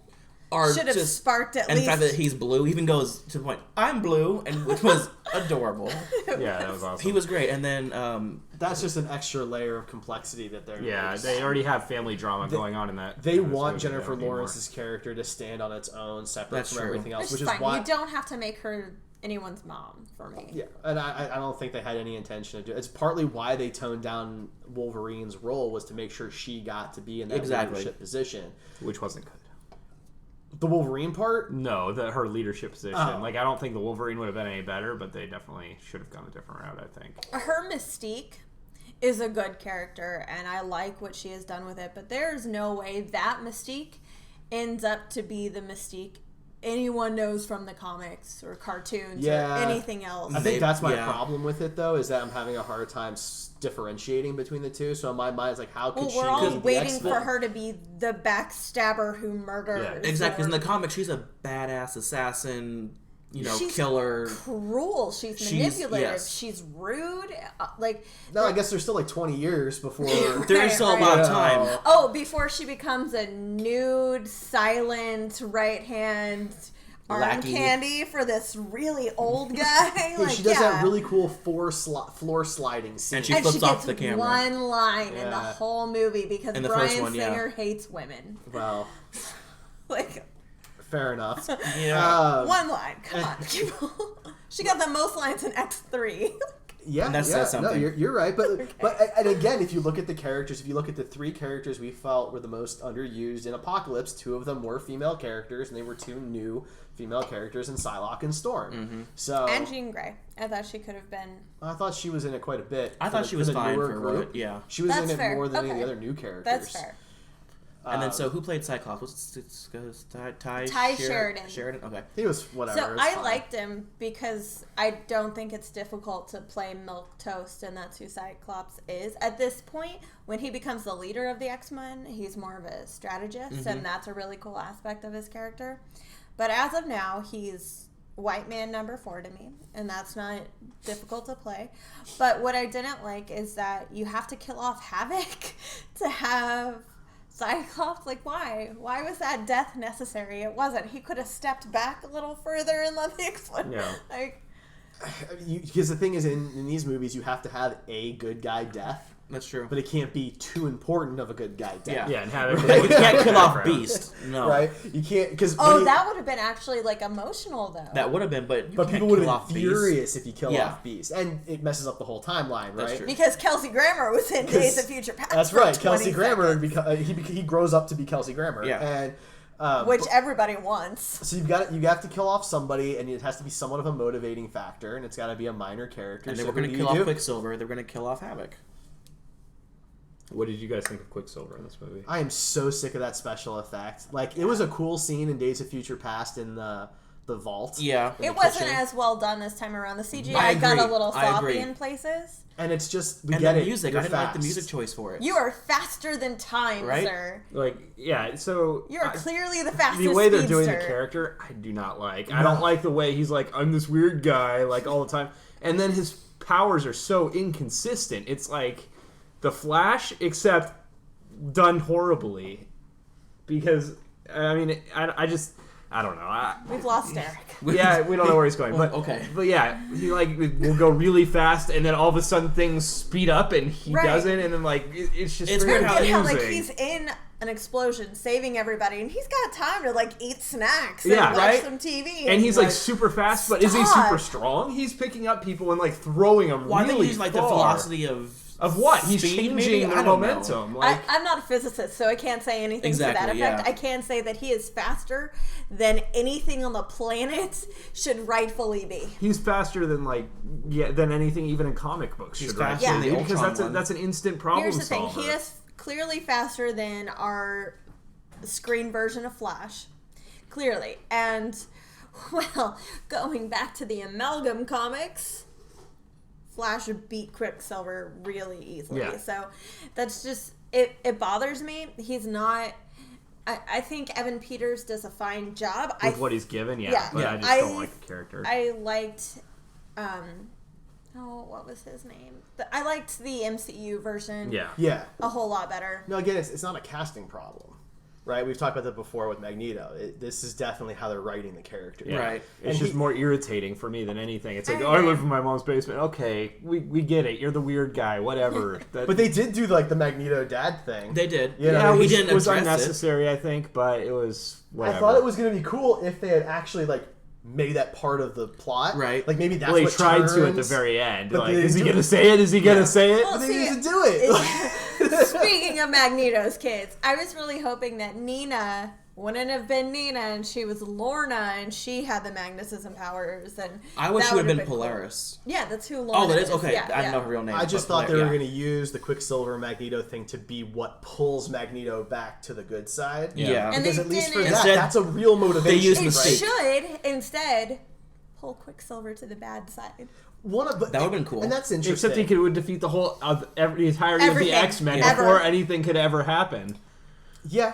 should have sparked at least. And the fact that he's blue even goes to the point, I'm blue, and which was adorable. Yeah, that was awesome. He was great. And then... that's just an extra layer of complexity that they're... Yeah, they already have family drama going on in that. They want Jennifer Lawrence's character to stand on its own, separate from everything else, which is fine. why... You don't have to make her anyone's mom, for me. Yeah, and I don't think they had any intention to do it. It's partly why they toned down Wolverine's role, was to make sure she got to be in that leadership position. Which wasn't good. The Wolverine part? No, her leadership position. I don't think the Wolverine would have been any better, but they definitely should have gone a different route, I think. Her Mystique is a good character, and I like what she has done with it, but there's no way that Mystique ends up to be the Mystique anyone knows from the comics or cartoons or anything else. I think that's my problem with it, though, is that I'm having a hard time differentiating between the two. So in my mind, it's like, how could she we're all be waiting for her to be the backstabber who murders. Yeah, exactly. Because in the comics, she's a badass assassin, she's killer. Cruel. She's manipulative. Yes. She's rude. I guess there's still like 20 years before. There's still a lot of time. Oh, before she becomes a nude, silent, right hand arm Lackey. candy for this really old guy. She does that really cool floor sliding scene. And she flips off gets the camera. one line in the whole movie because In the Bryan first one, Singer hates women. Well, Like, fair enough. Yeah. one line. Come on, people. She got the most lines in X3. Yeah, And that says something. No, you're right. But and again, if you look at the characters, if you look at the 3 characters we felt were the most underused in Apocalypse, 2 of them were female characters, and they were 2 new female characters in Psylocke and Storm. Mm-hmm. So And Jean Grey. I thought she could have been. I thought she was in it quite a bit. I thought she was fine newer for group. what, yeah. She was That's in it fair. more than any of Okay. the other new characters. That's fair. And then, so who played Cyclops? Was it Ty Sheridan. Sheridan? Okay. He was whatever. So it was I fine. liked him because I don't think it's difficult to play milquetoast, and that's who Cyclops is. At this point, when he becomes the leader of the X-Men, he's more of a strategist, and that's a really cool aspect of his character. But as of now, he's white man number 4 to me, and that's not difficult to play. But what I didn't like is that you have to kill off Havoc to have Cyclops. Like, why? Why was that death necessary? It wasn't. He could have stepped back a little further and let the explode. Yeah. Like, Because the thing is, in these movies, you have to have a good guy death, That's true. but it can't be too important of a good guy death. Yeah, and have it. You can't kill off Beast. No. Right? You can't, because that would have been actually like emotional though. That would have been, but you but can't people would kill have off been Beast. furious if you kill Yeah. off Beast, and it messes up the whole timeline, right? That's true. Because Kelsey Grammer was in Days of Future Past. That's for right. 20 Kelsey Grammer, seconds, he grows up to be Kelsey Grammer, Yeah. and which everybody wants. so you have to kill off somebody, and it has to be somewhat of a motivating factor, and it's got to be a minor character. And they so were going to who kill do you off do? Quicksilver. They were going to kill off Havoc. What did you guys think of Quicksilver in this movie? I am so sick of that special effect. Like, it was a cool scene in Days of Future Past in the vault. Yeah. in It the wasn't kitchen. as well done this time around. The CGI I got a agree. little I sloppy agree. in places. And it's just we And get the it. music. You're I didn't like the fast. music choice for it. You are faster than time, Right? sir. Like, yeah, so You are clearly the fastest the way they're doing the speedster. character, I do not like. I don't like the way he's like, I'm this weird guy, like all the time, and then his powers are so inconsistent. It's like the Flash, except done horribly. Because I mean, I don't know. We've lost Eric. Yeah, we don't know where he's going, but okay. But yeah, he like will go really fast, and then all of a sudden things speed up, and he Right. doesn't, and then like it's just It's very weird how- How like confusing. he's in an explosion, saving everybody, and he's got time to like eat snacks Yeah, and watch right? some TV. And he's like Right. super fast, but is he Stop. super strong? He's picking up people and like throwing them Why really they use like the far. velocity of What? He's speed, changing maybe? I the don't know. momentum. Like, I'm not a physicist, so I can't say anything to that Exactly, effect. yeah. I can say that he is faster than anything on the planet should rightfully be. he's faster than than anything even in comic books. He's should faster rightfully than be, the because Ultron one. that's an instant problem Here's the thing: solver. he is clearly faster than our screen version of Flash, clearly. And well, going back to the Amalgam comics, Flash beat Quicksilver really easily. Yeah. So that's just it bothers me. He's not. I think Evan Peters does a fine job. with what he's given, yeah, yeah, but yeah. I just don't like the character. I liked, what was his name? I liked the MCU version. yeah. Yeah. A whole lot better. No, again, it's not a casting problem, right? We've talked about that before with Magneto. This is definitely how they're writing the character. Yeah. Right. It's And just he- more irritating for me than anything. It's like, I oh, I agree. live in my mom's basement. Okay, we get it. You're the weird guy. Whatever. That, But they did do like the Magneto dad thing. They did. Yeah, yeah, he which didn't was address it. unnecessary, I think, but it was whatever. I thought it was going to be cool if they had actually like made that part of the plot. Right. Like maybe that's Well, he what tried turns, to at the very end. but Like, they is he do gonna it. say it? Is he gonna say it? Well, But they see, need to do it. Speaking of Magneto's kids, I was really hoping that Nina wouldn't have been Nina and she was Lorna and she had the magnetism powers. And I wish that she would have would've been cool. Polaris. Yeah, that's who Lorna Oh, that is? Okay. Yeah, I yeah. don't know her real name. I just but thought they yeah. were going to use the Quicksilver Magneto thing to be what pulls Magneto back to the good side. Yeah. And Because they at least for didn't. that, Instead, that's a real motivation. used It mistake. should instead pull Quicksilver to the bad side. But That would've been cool. And that's interesting. Except he would defeat the whole the entirety Everything. of the X-Men Ever. before anything could ever happen. Yeah.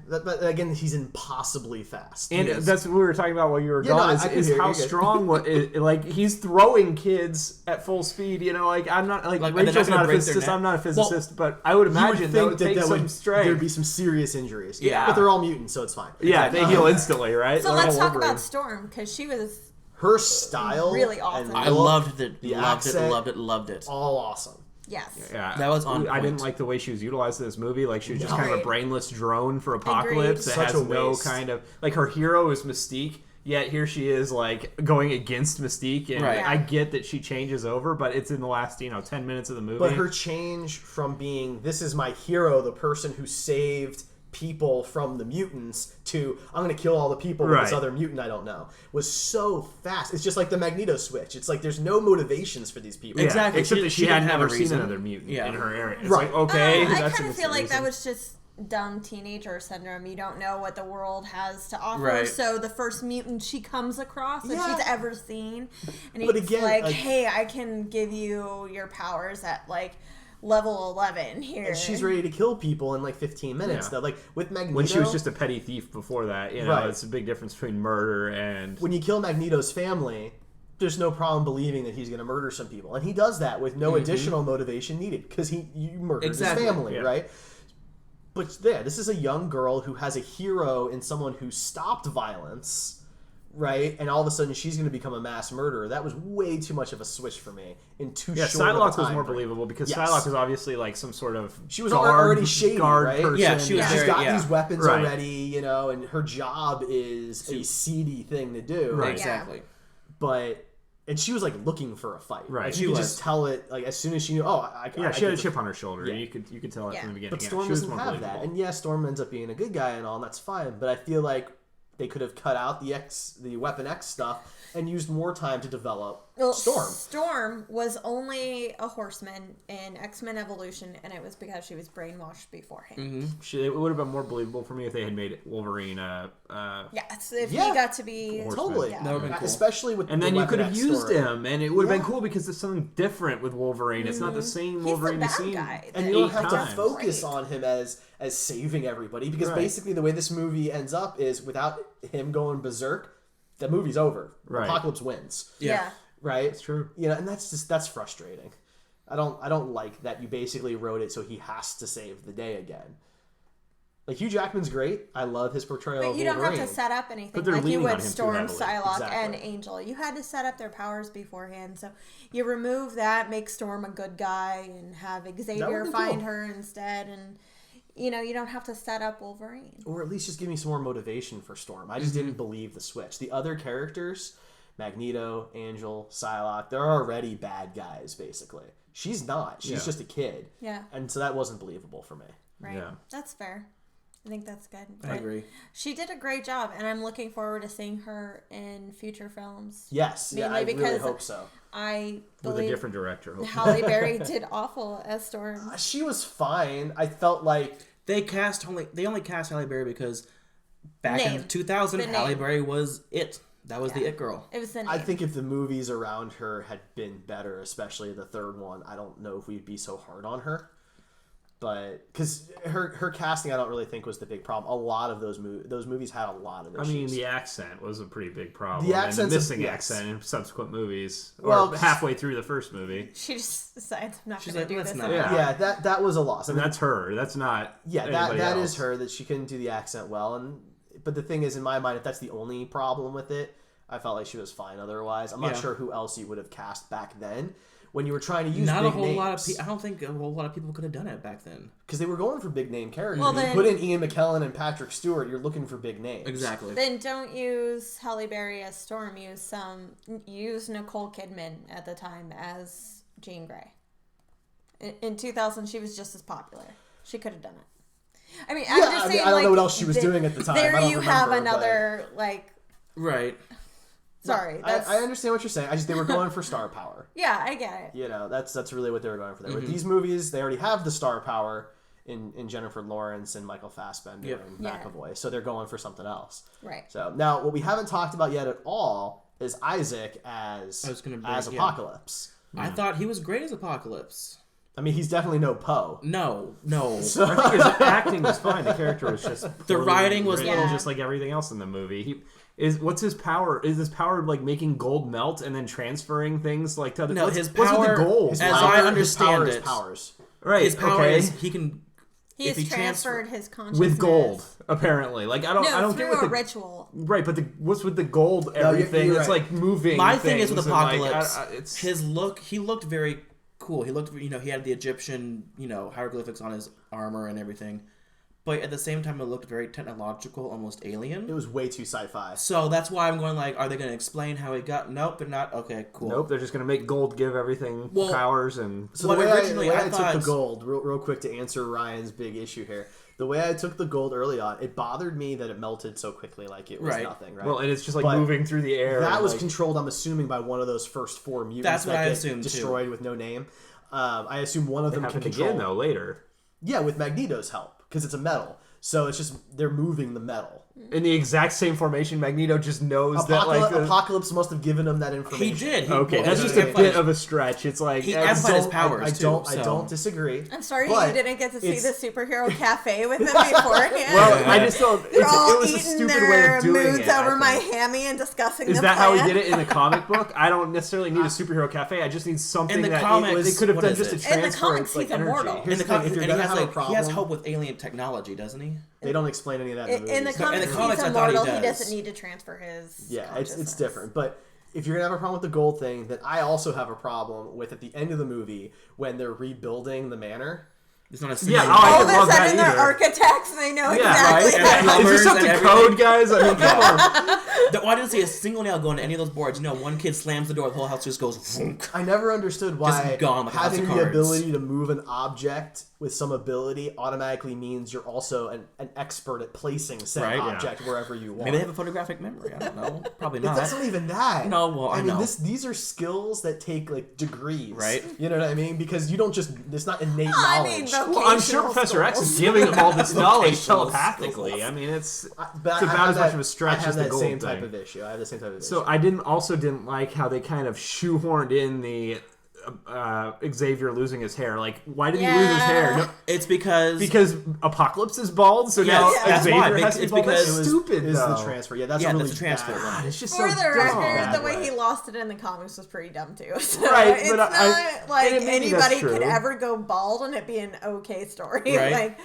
But again, he's impossibly fast. And that's what we were talking about while you were Yeah, gone. no, is how strong. Like he's throwing kids at full speed. You know, like I'm not like Rachel's not a physicist. I'm not a physicist, but I would imagine that would take some strength. There'd be some serious injuries. Yeah, but they're all mutants, so it's fine. Yeah, they heal instantly, right? So let's talk about Storm, because she was her style really awesome. I loved it. The Loved accent, it. Loved it. All awesome. Yes. Yeah, that was on I didn't point. like the way she was utilized in this movie. Like she was just kind of a Agreed. brainless drone for Apocalypse. That Such has a no waste. kind of like her hero is Mystique. Yet here she is like going against Mystique, and Right. I get that she changes over, but it's in the last 10 minutes of the movie. But her change from being this is my hero, the person who saved people from the mutants, to I'm going to kill all the people with this Right. other mutant I don't know, was so fast. It's just like the Magneto switch. It's like there's no motivations for these people. Yeah, Exactly. except that she didn't had have never a seen reason. another mutant Yeah. in her area. It's Right. like, okay, I that's kind a of feel like reason. that was just dumb teenager syndrome. You don't know what the world has to offer, Right. so the first mutant she comes across that Yeah. she's ever seen, and But he's again, like, like- "Hey, I can give you your powers at like level 11 here." And she's ready to kill people in like 15 minutes. Yeah. Though, like with Magneto, When she was just a petty thief before that, Right. it's a big difference between murder and... when you kill Magneto's family, there's no problem believing that he's going to murder some people, and he does that with no additional motivation needed because you murdered Exactly. his family, Yeah. right? But yeah, this is a young girl who has a hero in someone who stopped violence, right? And all of a sudden she's going to become a mass murderer. That was way too much of a switch for me in too Yeah, short of a Psylocke was time more frame. believable because Yes. Psylocke is obviously like some sort of She was already shady, right? person. Yeah, she was She's very- got yeah. these weapons Right. already, and her job is a seedy thing to do. Right. Exactly. And she was like looking for a fight. Right. Like, She you could was. just tell it like as soon as she knew. Oh, Yeah, I she had a get chip the- on her shoulder. Yeah. You could tell that Yeah. from the beginning. But Yeah, Storm she was doesn't more have that, believable. and yeah, Storm ends up being a good guy and all, and that's fine. But I feel like they could have cut out the Weapon X stuff and used more time to develop Storm. Storm was only a horseman in X-Men Evolution, and it was because she was brainwashed beforehand. It would have been more believable for me if they had made Wolverine Yes, if Yeah. he got to be Totally, Yeah. That would've been cool. especially with and the then you Weapon could have X used story. him, and it would have been Yeah. cool because there's something different with Wolverine. It's not the same He's the Wolverine bad you've seen. guy. And that you don't 8 have times. to focus Great. on him as saving everybody because Right. basically the way this movie ends up is without him going berserk, the movie's over. Right. Apocalypse wins. Yeah. Right? It's true. And that's frustrating. I don't like that you basically wrote it so he has to save the day again. Like Hugh Jackman's great. I love his portrayal But of you don't Wolverine. have to set up anything But they're like you leaning on would him too Storm, heavily. Psylocke, Exactly. and Angel. You had to set up their powers beforehand. So you remove that, make Storm a good guy, and have Xavier be find cool. her instead. And, you don't have to set up Wolverine. Or at least just give me some more motivation for Storm. I just Mm-hmm. didn't believe the switch. The other characters, Magneto, Angel, Psylocke, they're already bad guys, basically. She's not. She's Yeah. just a kid. Yeah, And so that wasn't believable for me. right. Yeah. That's fair. I think that's good. I But agree. She did a great job, and I'm looking forward to seeing her in future films. Yes. Yeah, Mainly I really because hope so. I With a believe different director. hopefully. Halle Berry did awful as Storm. She was fine. I felt like They only cast Halle Berry because back Name. in 2000, The Halle name. Berry was it. That was the Yeah. it girl. It was the name. I think if the movies around her had been better, especially the third one, I don't know if we'd be so hard on her. But because her casting, I don't really think was the big problem. A lot of those movies had a lot of I issues. mean, the accent was a pretty big problem. The and accent's the a- missing yes. accent in subsequent movies, or Well, halfway through the first movie. She just decides I'm not She's going to like, do "Let's this not." anymore. Yeah. yeah, that was a loss. I And mean, that's her. That's not. yeah, anybody that else. is her, that she couldn't do the accent well. But the thing is, in my mind, if that's the only problem with it, I felt like she was fine otherwise. I'm not Yeah. sure who else you would have cast back then when you were trying to use Not big a whole names. lot of people. I don't think a whole lot of people could have done it back then. Because they were going for big name characters. Well, you then- put in Ian McKellen and Patrick Stewart, you're looking for big names. Exactly. Then don't use Halle Berry as Storm. Use Nicole Kidman at the time as Jean Grey. In 2000, she was just as popular. She could have done it. I mean, I'm Yeah, just I mean, saying. I don't know like, what else she was doing at the time. There I don't you have remember, but- another Right. Sorry, that's I understand what you're saying. They were going for star power. yeah, I get it. That's really what they were going for there. Mm-hmm. With these movies, they already have the star power in Jennifer Lawrence and Michael Fassbender Yep. and Yeah. McAvoy, so they're going for something else. Right. So now, what we haven't talked about yet at all is Isaac as I was gonna bring- as yeah. Apocalypse. I thought he was great as Apocalypse. I mean, he's definitely no Poe. No. I think his acting was fine. The character was just The writing was written just like everything else in the movie. What's his power? Is his power like making gold melt and then transferring things like to other? No, what's his with the power, gold? as I understand it, powers. Right. his power okay. is he can. He's if he transferred his consciousness with gold, apparently. Like I don't through get what a the ritual. right, but what's with the gold? Everything you're it's right. like moving. My thing is with things and, like, Apocalypse, it's his look. He looked very cool. He looked, he had the Egyptian, hieroglyphics on his armor and everything. But at the same time, it looked very technological, almost alien. It was way too sci-fi. So that's why I'm going like, are they going to explain how he got? Nope, they're not. Okay, cool. Nope, they're just gonna make gold give everything powers and. So Well, the way originally, I I took thought- the gold, real quick to answer Ryan's big issue here. The way I took the gold early on, it bothered me that it melted so quickly, like it was Right. nothing, right? Well, and it's just like But moving through the air. that and, was like, controlled, I'm assuming, by one of those first 4 mutants That's what that I get assumed, too. destroyed with no name. I assume one of them can happened control. again though later. Yeah, with Magneto's help, because it's a metal. So it's just they're moving the metal. In the exact same formation, Magneto just knows that like Apocalypse must have given him that information. He did. okay, that's just a bit of a stretch. It's like He I amplified his don't- powers, I don't disagree. I'm sorry but you didn't get to see it's- the superhero cafe with him beforehand. Well, I just don't. They're all It was a eating stupid way their of doing moods it. I over my think. hammy and discussing Is the that how he plan. did it in the comic book? I don't necessarily need a superhero cafe. I just need something In the that comics, they could have what done is just to it? In the transfer comics, like he's energy. immortal. Here's In the the thing, if comics, you're and he gonna has have a like he has problem- help with alien technology, doesn't he? They don't explain any of that in the In the movies. comics, comics, he's I thought he immortal. He does. doesn't need to transfer his Yeah, it's consciousness. different. But if you're gonna have a problem with the gold thing, then I also have a problem with at the end of the movie when they're rebuilding the manor. It's not a Yeah, single- oh, I All of didn't a love that sudden, they're either. architects and they know Yeah, exactly. right? how- Is this up and to everything. code, guys? I mean, come on. Well, I didn't see a single nail go into any of those boards. One kid slams the door, the whole house just goes. Vroom. I never understood why gone like a house of having the cards. ability to move an object with some ability automatically means you're also an expert at placing said Right, yeah. object wherever you want. Maybe they have a photographic memory. I don't know. Probably It not. doesn't even that. No, well, I mean, know. these are skills that take like degrees, Right. You know what I mean? Because you don't just it's not innate I mean, knowledge. Well, I'm sure vocational Professor X is schools. giving him all this knowledge Vocational telepathically. skills. I mean, it's But it's I about have as much that- of a stretch I have as the that gold same thing. type of issue. I have the same type of issue. So I didn't like how they kind of shoehorned in the Xavier losing his hair. Like, why did he lose his hair? No, It's because Apocalypse is bald, so now Yes, that's Xavier why. has to be It's bald. because That's it was- stupid, is though. the transfer. Yeah, that's Yeah, a really that's a transfer. bad- It's just For so the dumb. record, the way way. he lost it in the comics was pretty dumb too. So Right, it's but not like and maybe that's anybody could true. ever go bald and it be an okay story. Right. Like,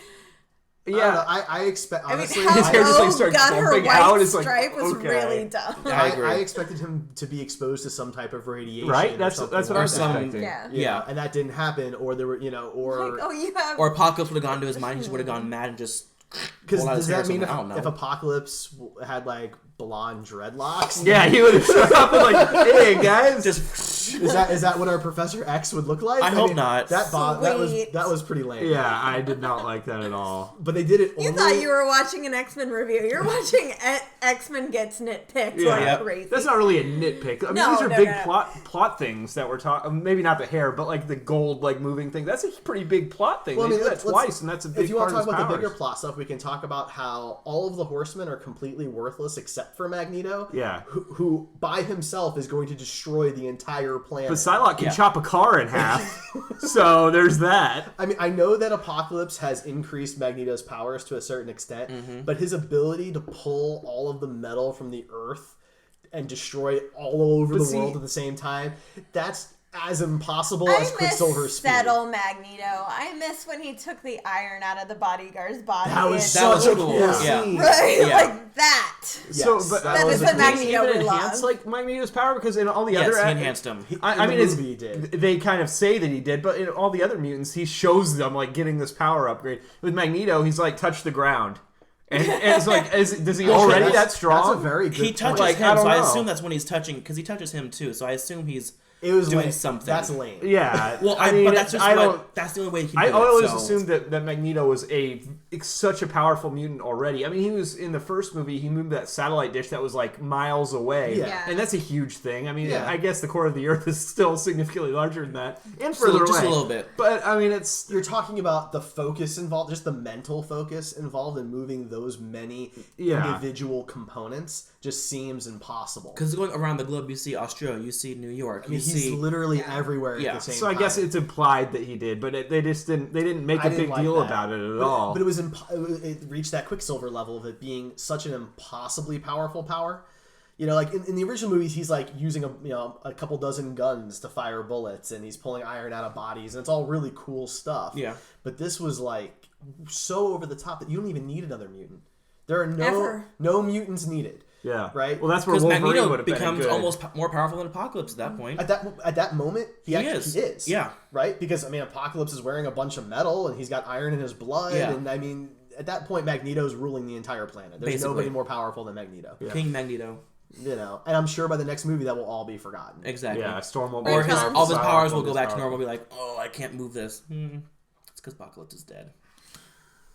I don't know. I expect honestly. how his hair just, like, Go starts got her bumping white out, it's like, stripe was okay. really dumb. I agree. I expected him to be exposed to some type of radiation. Right? or That's something what like I was that. expecting. Yeah. Yeah. And that didn't happen, or there were, or Like, oh, you have. or Apocalypse would have gone to his mind. He just would have gone mad and just. because pulled out his does hair or that mean something. I don't if know. Apocalypse had like blonde dreadlocks? Yeah, he would have showed up and like, hey guys, Just Is that what our Professor X would look like? I hope not. That Sweet. was pretty lame. yeah, I did not like that at all. But they did it. You only, thought you were watching an X-Men review. You're watching X-Men gets nitpicked like Yep. crazy. That's not really a nitpick. I mean, No, these are no, big no. plot things that we're talking. Maybe not the hair, but like the gold, like moving thing. That's a pretty big plot thing. Well, I They mean, do that let's- twice, and that's a big If you part want to of talk his about the bigger powers. plot stuff, we can talk about how all of the Horsemen are completely worthless except for Magneto. Yeah. Who by himself is going to destroy the entire planet. But Psylocke can Yeah. chop a car in half, so there's that. I mean, I know that Apocalypse has increased Magneto's powers to a certain extent, Mm-hmm. but his ability to pull all of the metal from the Earth and destroy it all over But the see- world at the same time, that's as impossible I as Quicksilver's miss speed. Settle Magneto. I miss when he took the iron out of the bodyguard's body. That was and- That was such a cool. cool Yeah. scene. right, Yeah. like that. Yes, So, but that That was is a the cool Magneto scene. even we enhance love. like Magneto's power because in all the yes, other he enhanced him. I In mean, the it's, movie he did. they kind of say that he did, but in all the other mutants, he shows them like getting this power upgrade. With Magneto, he's like touch the ground, and it's like, does he already That's- that strong? That's a very good He touches point. Like, I him, don't so I know. assume that's when he's touching because he touches him too. So I assume he's It was doing lame. something. That's lame. Yeah. well. but that's just that's the only way he can. I do always it, so. assumed that Magneto was such a powerful mutant already. I mean, he was in the first movie. He moved that satellite dish that was like miles away, Yeah. and that's a huge thing. I mean, Yeah. I guess the core of the Earth is still significantly larger than that, and further just away, a little bit. But I mean, it's You're talking about the focus involved, just the mental focus involved in moving those many individual components just seems impossible. Because going around the globe, you see Australia, you see New York, I mean, you see. literally everywhere at Yeah. the same So I time. guess it's implied that he did, but they didn't make I a didn't big like deal that. about it at all. But it reached that Quicksilver level of it being such an impossibly powerful power. You know, like in the original movies, he's like using a couple dozen guns to fire bullets, and he's pulling iron out of bodies, and it's all really cool stuff. Yeah. But this was like so over the top that you don't even need another mutant. There are Ever. no mutants needed. Yeah. Right? Well, that's where Because Wolverine Magneto would have been becomes good. almost more powerful than Apocalypse at that point. At that moment, he is. is. Yeah. Right? Because I mean, Apocalypse is wearing a bunch of metal, and he's got iron in his blood, Yeah. and I mean, at that point, Magneto's ruling the entire planet. There's Basically. nobody more powerful than Magneto. Yeah. King Magneto. You know, and I'm sure by the next movie that will all be forgotten. Exactly. Yeah, Storm will be Or Because all his powerful, powers will Silent go back to is normal. Be like, oh, I can't move this. It's because Apocalypse is dead.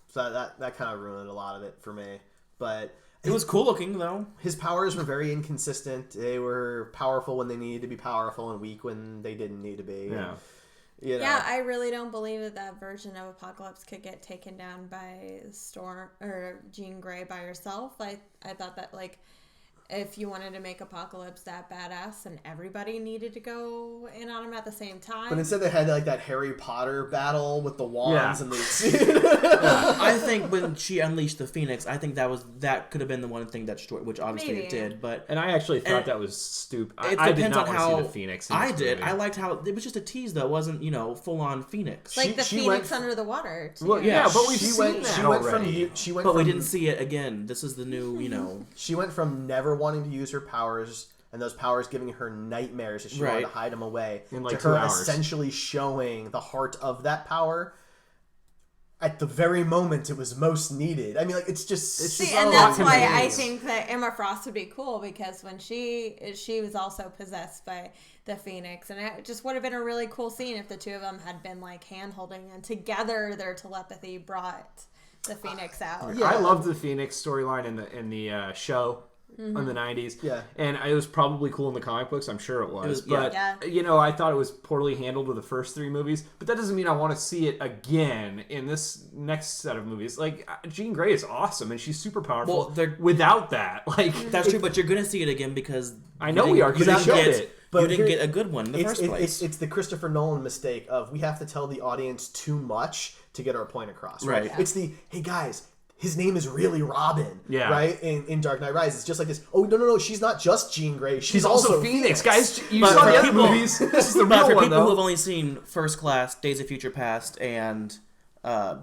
So that kind of ruined a lot of it for me. But It was cool looking though. his powers were very inconsistent. They were powerful when they needed to be powerful and weak when they didn't need to be. Yeah. You know, Yeah, I really don't believe that version of Apocalypse could get taken down by Storm or Jean Grey by herself. I thought that, like, if you wanted to make Apocalypse that badass and everybody needed to go in on him at the same time. But instead they had like that Harry Potter battle with the wands Yeah. and the I think when she unleashed the Phoenix, I think that could have been the one thing that destroyed, which obviously it Maybe. did. But And I actually thought And that was stupid. it I did depends not on want to how see the Phoenix. In I this did. movie. I liked how it was just a tease though. It wasn't full on Phoenix. like the she Phoenix went- under the water. Too. Well, yeah, but we've she seen went. that She went already. from. She went. but from, we didn't see it again. This is the new. She went from never wanting to use her powers and those powers giving her nightmares as she wanted Right. to hide them away In, like, to 2 her hours. essentially showing the heart of that power at the very moment it was most needed. I mean, like it's just See, all and that's about why I convenience. think that Emma Frost would be cool, because when she was also possessed by the Phoenix, and it just would have been a really cool scene if the two of them had been like hand holding, and together their telepathy brought the Phoenix out. Yeah. I loved the Phoenix storyline in the show in the 90s. Yeah. And it was probably cool in the comic books. I'm sure it was. But, Yeah. I thought it was poorly handled with the first 3 movies. But that doesn't mean I want to see it again in this next set of movies. Like, Jean Grey is awesome, and she's super powerful. Well, they're- without that, like... That's true, but you're gonna see it again because I know we are, 'cause they showed it. But you didn't here- get a good one in the first place. It's the Christopher Nolan mistake of we have to tell the audience too much to get our point across. Right? Right. It's the, hey guys, his name is really Robin. Yeah. Right? In Dark Knight Rises. It's just like this, oh, no, she's not just Jean Grey. She's also also Phoenix. Guys, you But saw for the other people- movies. This is the But real for one, people who have though. only seen First Class, Days of Future Past, and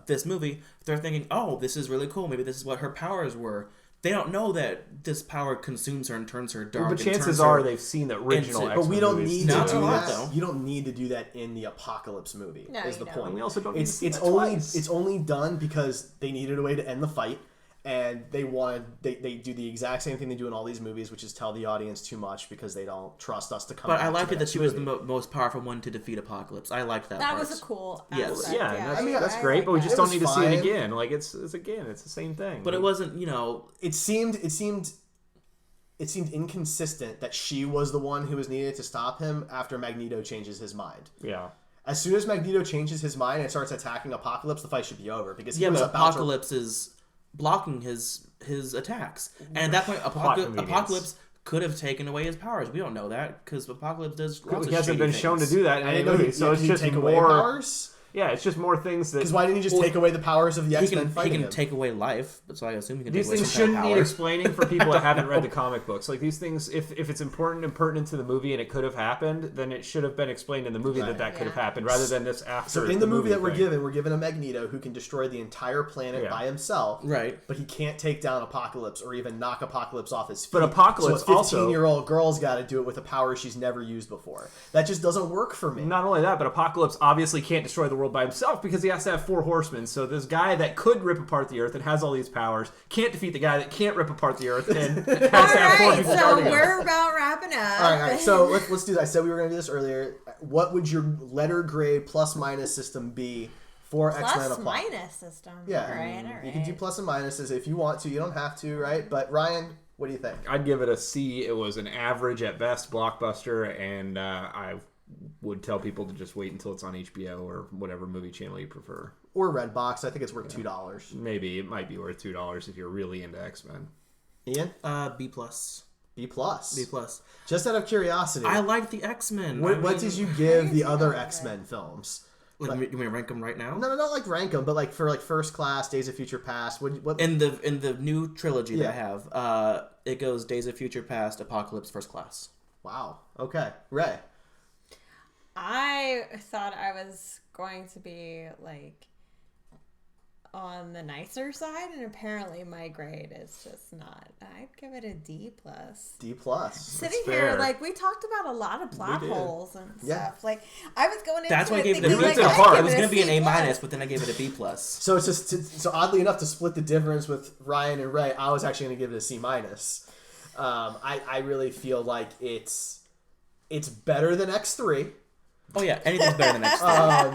this movie, they're thinking, oh, this is really cool. Maybe this is what her powers were. They don't know that this power consumes her and turns her dark. But and chances turns are her they've seen the original into- X-Men But we don't movies, need to Not do a lot, that. though. You don't need to do that in the Apocalypse movie. No, is you the don't. point. And we also don't need to see It's that only twice. it's only done because they needed a way to end the fight, and they do the exact same thing they do in all these movies, which is tell the audience too much because they don't trust us to come. But back I to liked the it that next she was the movie. most powerful one to defeat Apocalypse. I liked that. That part. was a cool Yes. aspect. Yeah, and that's, I mean, that's I great, like but we that. just It don't was need to see it fine. again. Like it's the same thing. But it wasn't, It seemed inconsistent that she was the one who was needed to stop him after Magneto changes his mind. yeah. As soon as Magneto changes his mind and starts attacking Apocalypse, the fight should be over because he yeah, was but about Apocalypse is blocking his attacks, and at that point, convenience. Apocalypse could have taken away his powers. We don't know that because Apocalypse does. Lots He of hasn't shady been shown to things. do that in I any didn't know movie, so it's he just take away more. powers. Yeah, it's just more things that Because why didn't he just take away the powers of the He X-Men can fighting him? take away life, so I assume he can these take away things some kind shouldn't of need power. explaining for people that haven't read the comic books. Like these things, if it's important and pertinent to the movie and it could have happened, then it should have been explained in the movie Right. that could have Yeah. happened, rather than this after. So in the movie that thing. we're given a Magneto who can destroy the entire planet Yeah. by himself. Right. But he can't take down Apocalypse or even knock Apocalypse off his feet. But Apocalypse so a also- 15-year-old girl's got to do it with a power she's never used before. That just doesn't work for me. Not only that, but Apocalypse obviously can't destroy the world by himself because he has to have 4 horsemen. So this guy that could rip apart the earth and has all these powers can't defeat the guy that can't rip apart the earth and has to have 4 Alright, people so guarding him. we're about wrapping up. All right. So let's do that. I said we were going to do this earlier. What would your letter grade plus minus system be for X-Men Plus Apocalypse? minus system. Yeah, Alright. you can do plus and minuses if you want to. You don't have to, right? But Ryan, what do you think? I'd give it a C. It was an average at best blockbuster, and I would tell people to just wait until it's on HBO or whatever movie channel you prefer. Or Redbox. I think it's worth $2. Maybe it might be worth $2 if you're really into X-Men. Ian? B plus. B plus. B plus. Just out of curiosity, I like the X-Men. what did you give the other X-Men films? Like, you want me to rank them right now? No, not like rank them, but like for like First Class, Days of Future Past. What? In the new trilogy that I have, it goes Days of Future Past, Apocalypse, First Class. Wow. Okay, Rae. I thought I was going to be like on the nicer side, and apparently my grade is just not. I'd give it a D plus. D plus. Sitting fair. here, like, we talked about a lot of plot holes and stuff. Like, I was going into That's why I gave it a thinking, B. like, apart. It was going to be an C A plus. minus, but then I gave it a B plus. So it's just so oddly enough to split the difference with Ryan and Rae, I was actually going to give it a C minus. I really feel like it's better than X3. Oh yeah, anything's better than X-Men.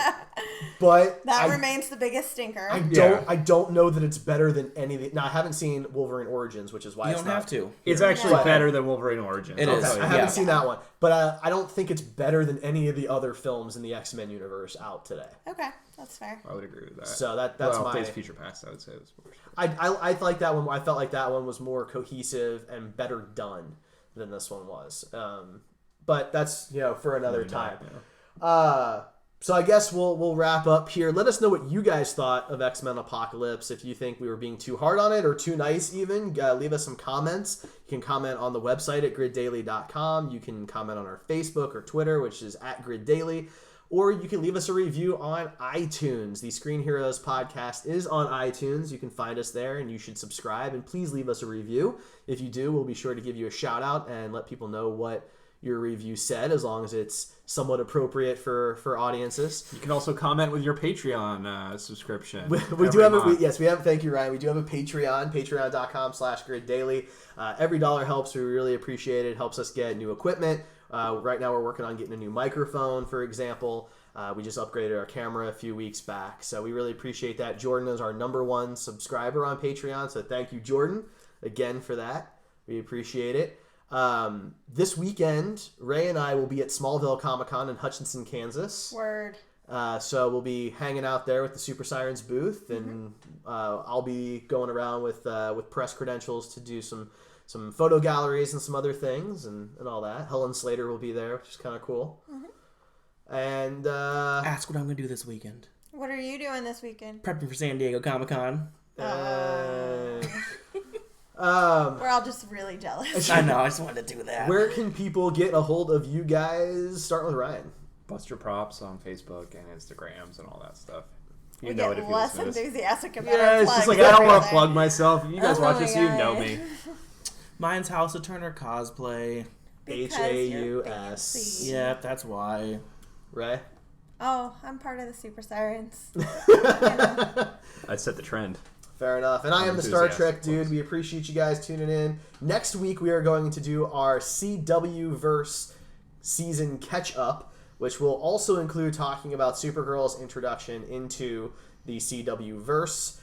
But That remains the biggest stinker. I don't know that it's better than any of the. Now I haven't seen Wolverine Origins, which is why You it's don't not. have to. It's actually But- better than Wolverine Origins. It I'll is. tell you I that. haven't seen that one, but I don't think it's better than any of the other films in the X-Men universe out today. Okay, that's fair. I would agree with that. So that's well, my. Days of Future Past, I would say was worse. I like that one. I felt like that one was more cohesive and better done than this one was. But that's for another time. So I guess we'll wrap up here. Let us know what you guys thought of X-Men Apocalypse. If you think we were being too hard on it or too nice even, leave us some comments. You can comment on the website at griddaily.com. You can comment on our Facebook or Twitter, which is @griddaily. Or you can leave us a review on iTunes. The Screen Heroes podcast is on iTunes. You can find us there, and you should subscribe. And please leave us a review. If you do, we'll be sure to give you a shout-out and let people know what your review said, as long as it's somewhat appropriate for audiences. You can also comment with your Patreon subscription. We do have thank you, Ryan. We do have a Patreon, patreon.com/griddaily. Every dollar helps. We really appreciate it. It helps us get new equipment. Right now we're working on getting a new microphone, for example. We just upgraded our camera a few weeks back. So we really appreciate that. Jordan is our #1 subscriber on Patreon. So thank you, Jordan, again for that. We appreciate it. This weekend, Rae and I will be at Smallville ComicCon in Hutchinson, Kansas. Word. So we'll be hanging out there with the Super Sirens booth, and I'll be going around with press credentials to do some photo galleries and some other things and all that. Helen Slater will be there, which is kind of cool. And Ask what I'm going to do this weekend. What are you doing this weekend? Prepping for San Diego Comic-Con. We're all just really jealous. I know, I just wanted to do that. where can people get a hold of you guys? Starting with Ryan. Buster Props on Facebook and Instagrams and all that stuff. You We know get it if you less listen to this. enthusiastic about Yeah, our it's just plugs like I don't want to every plug day. myself. If you guys Oh watch my this, you know God. me. Mine's House of Turner Cosplay. Because you're HAUS. fancy. Yep, that's why. Rae? Oh, I'm part of the Super Sirens. I set the trend. Fair enough. And I am the Star Enthusiastic Trek dude. plugs. We appreciate you guys tuning in. Next week, we are going to do our CW-verse season catch-up, which will also include talking about Supergirl's introduction into the CW-verse.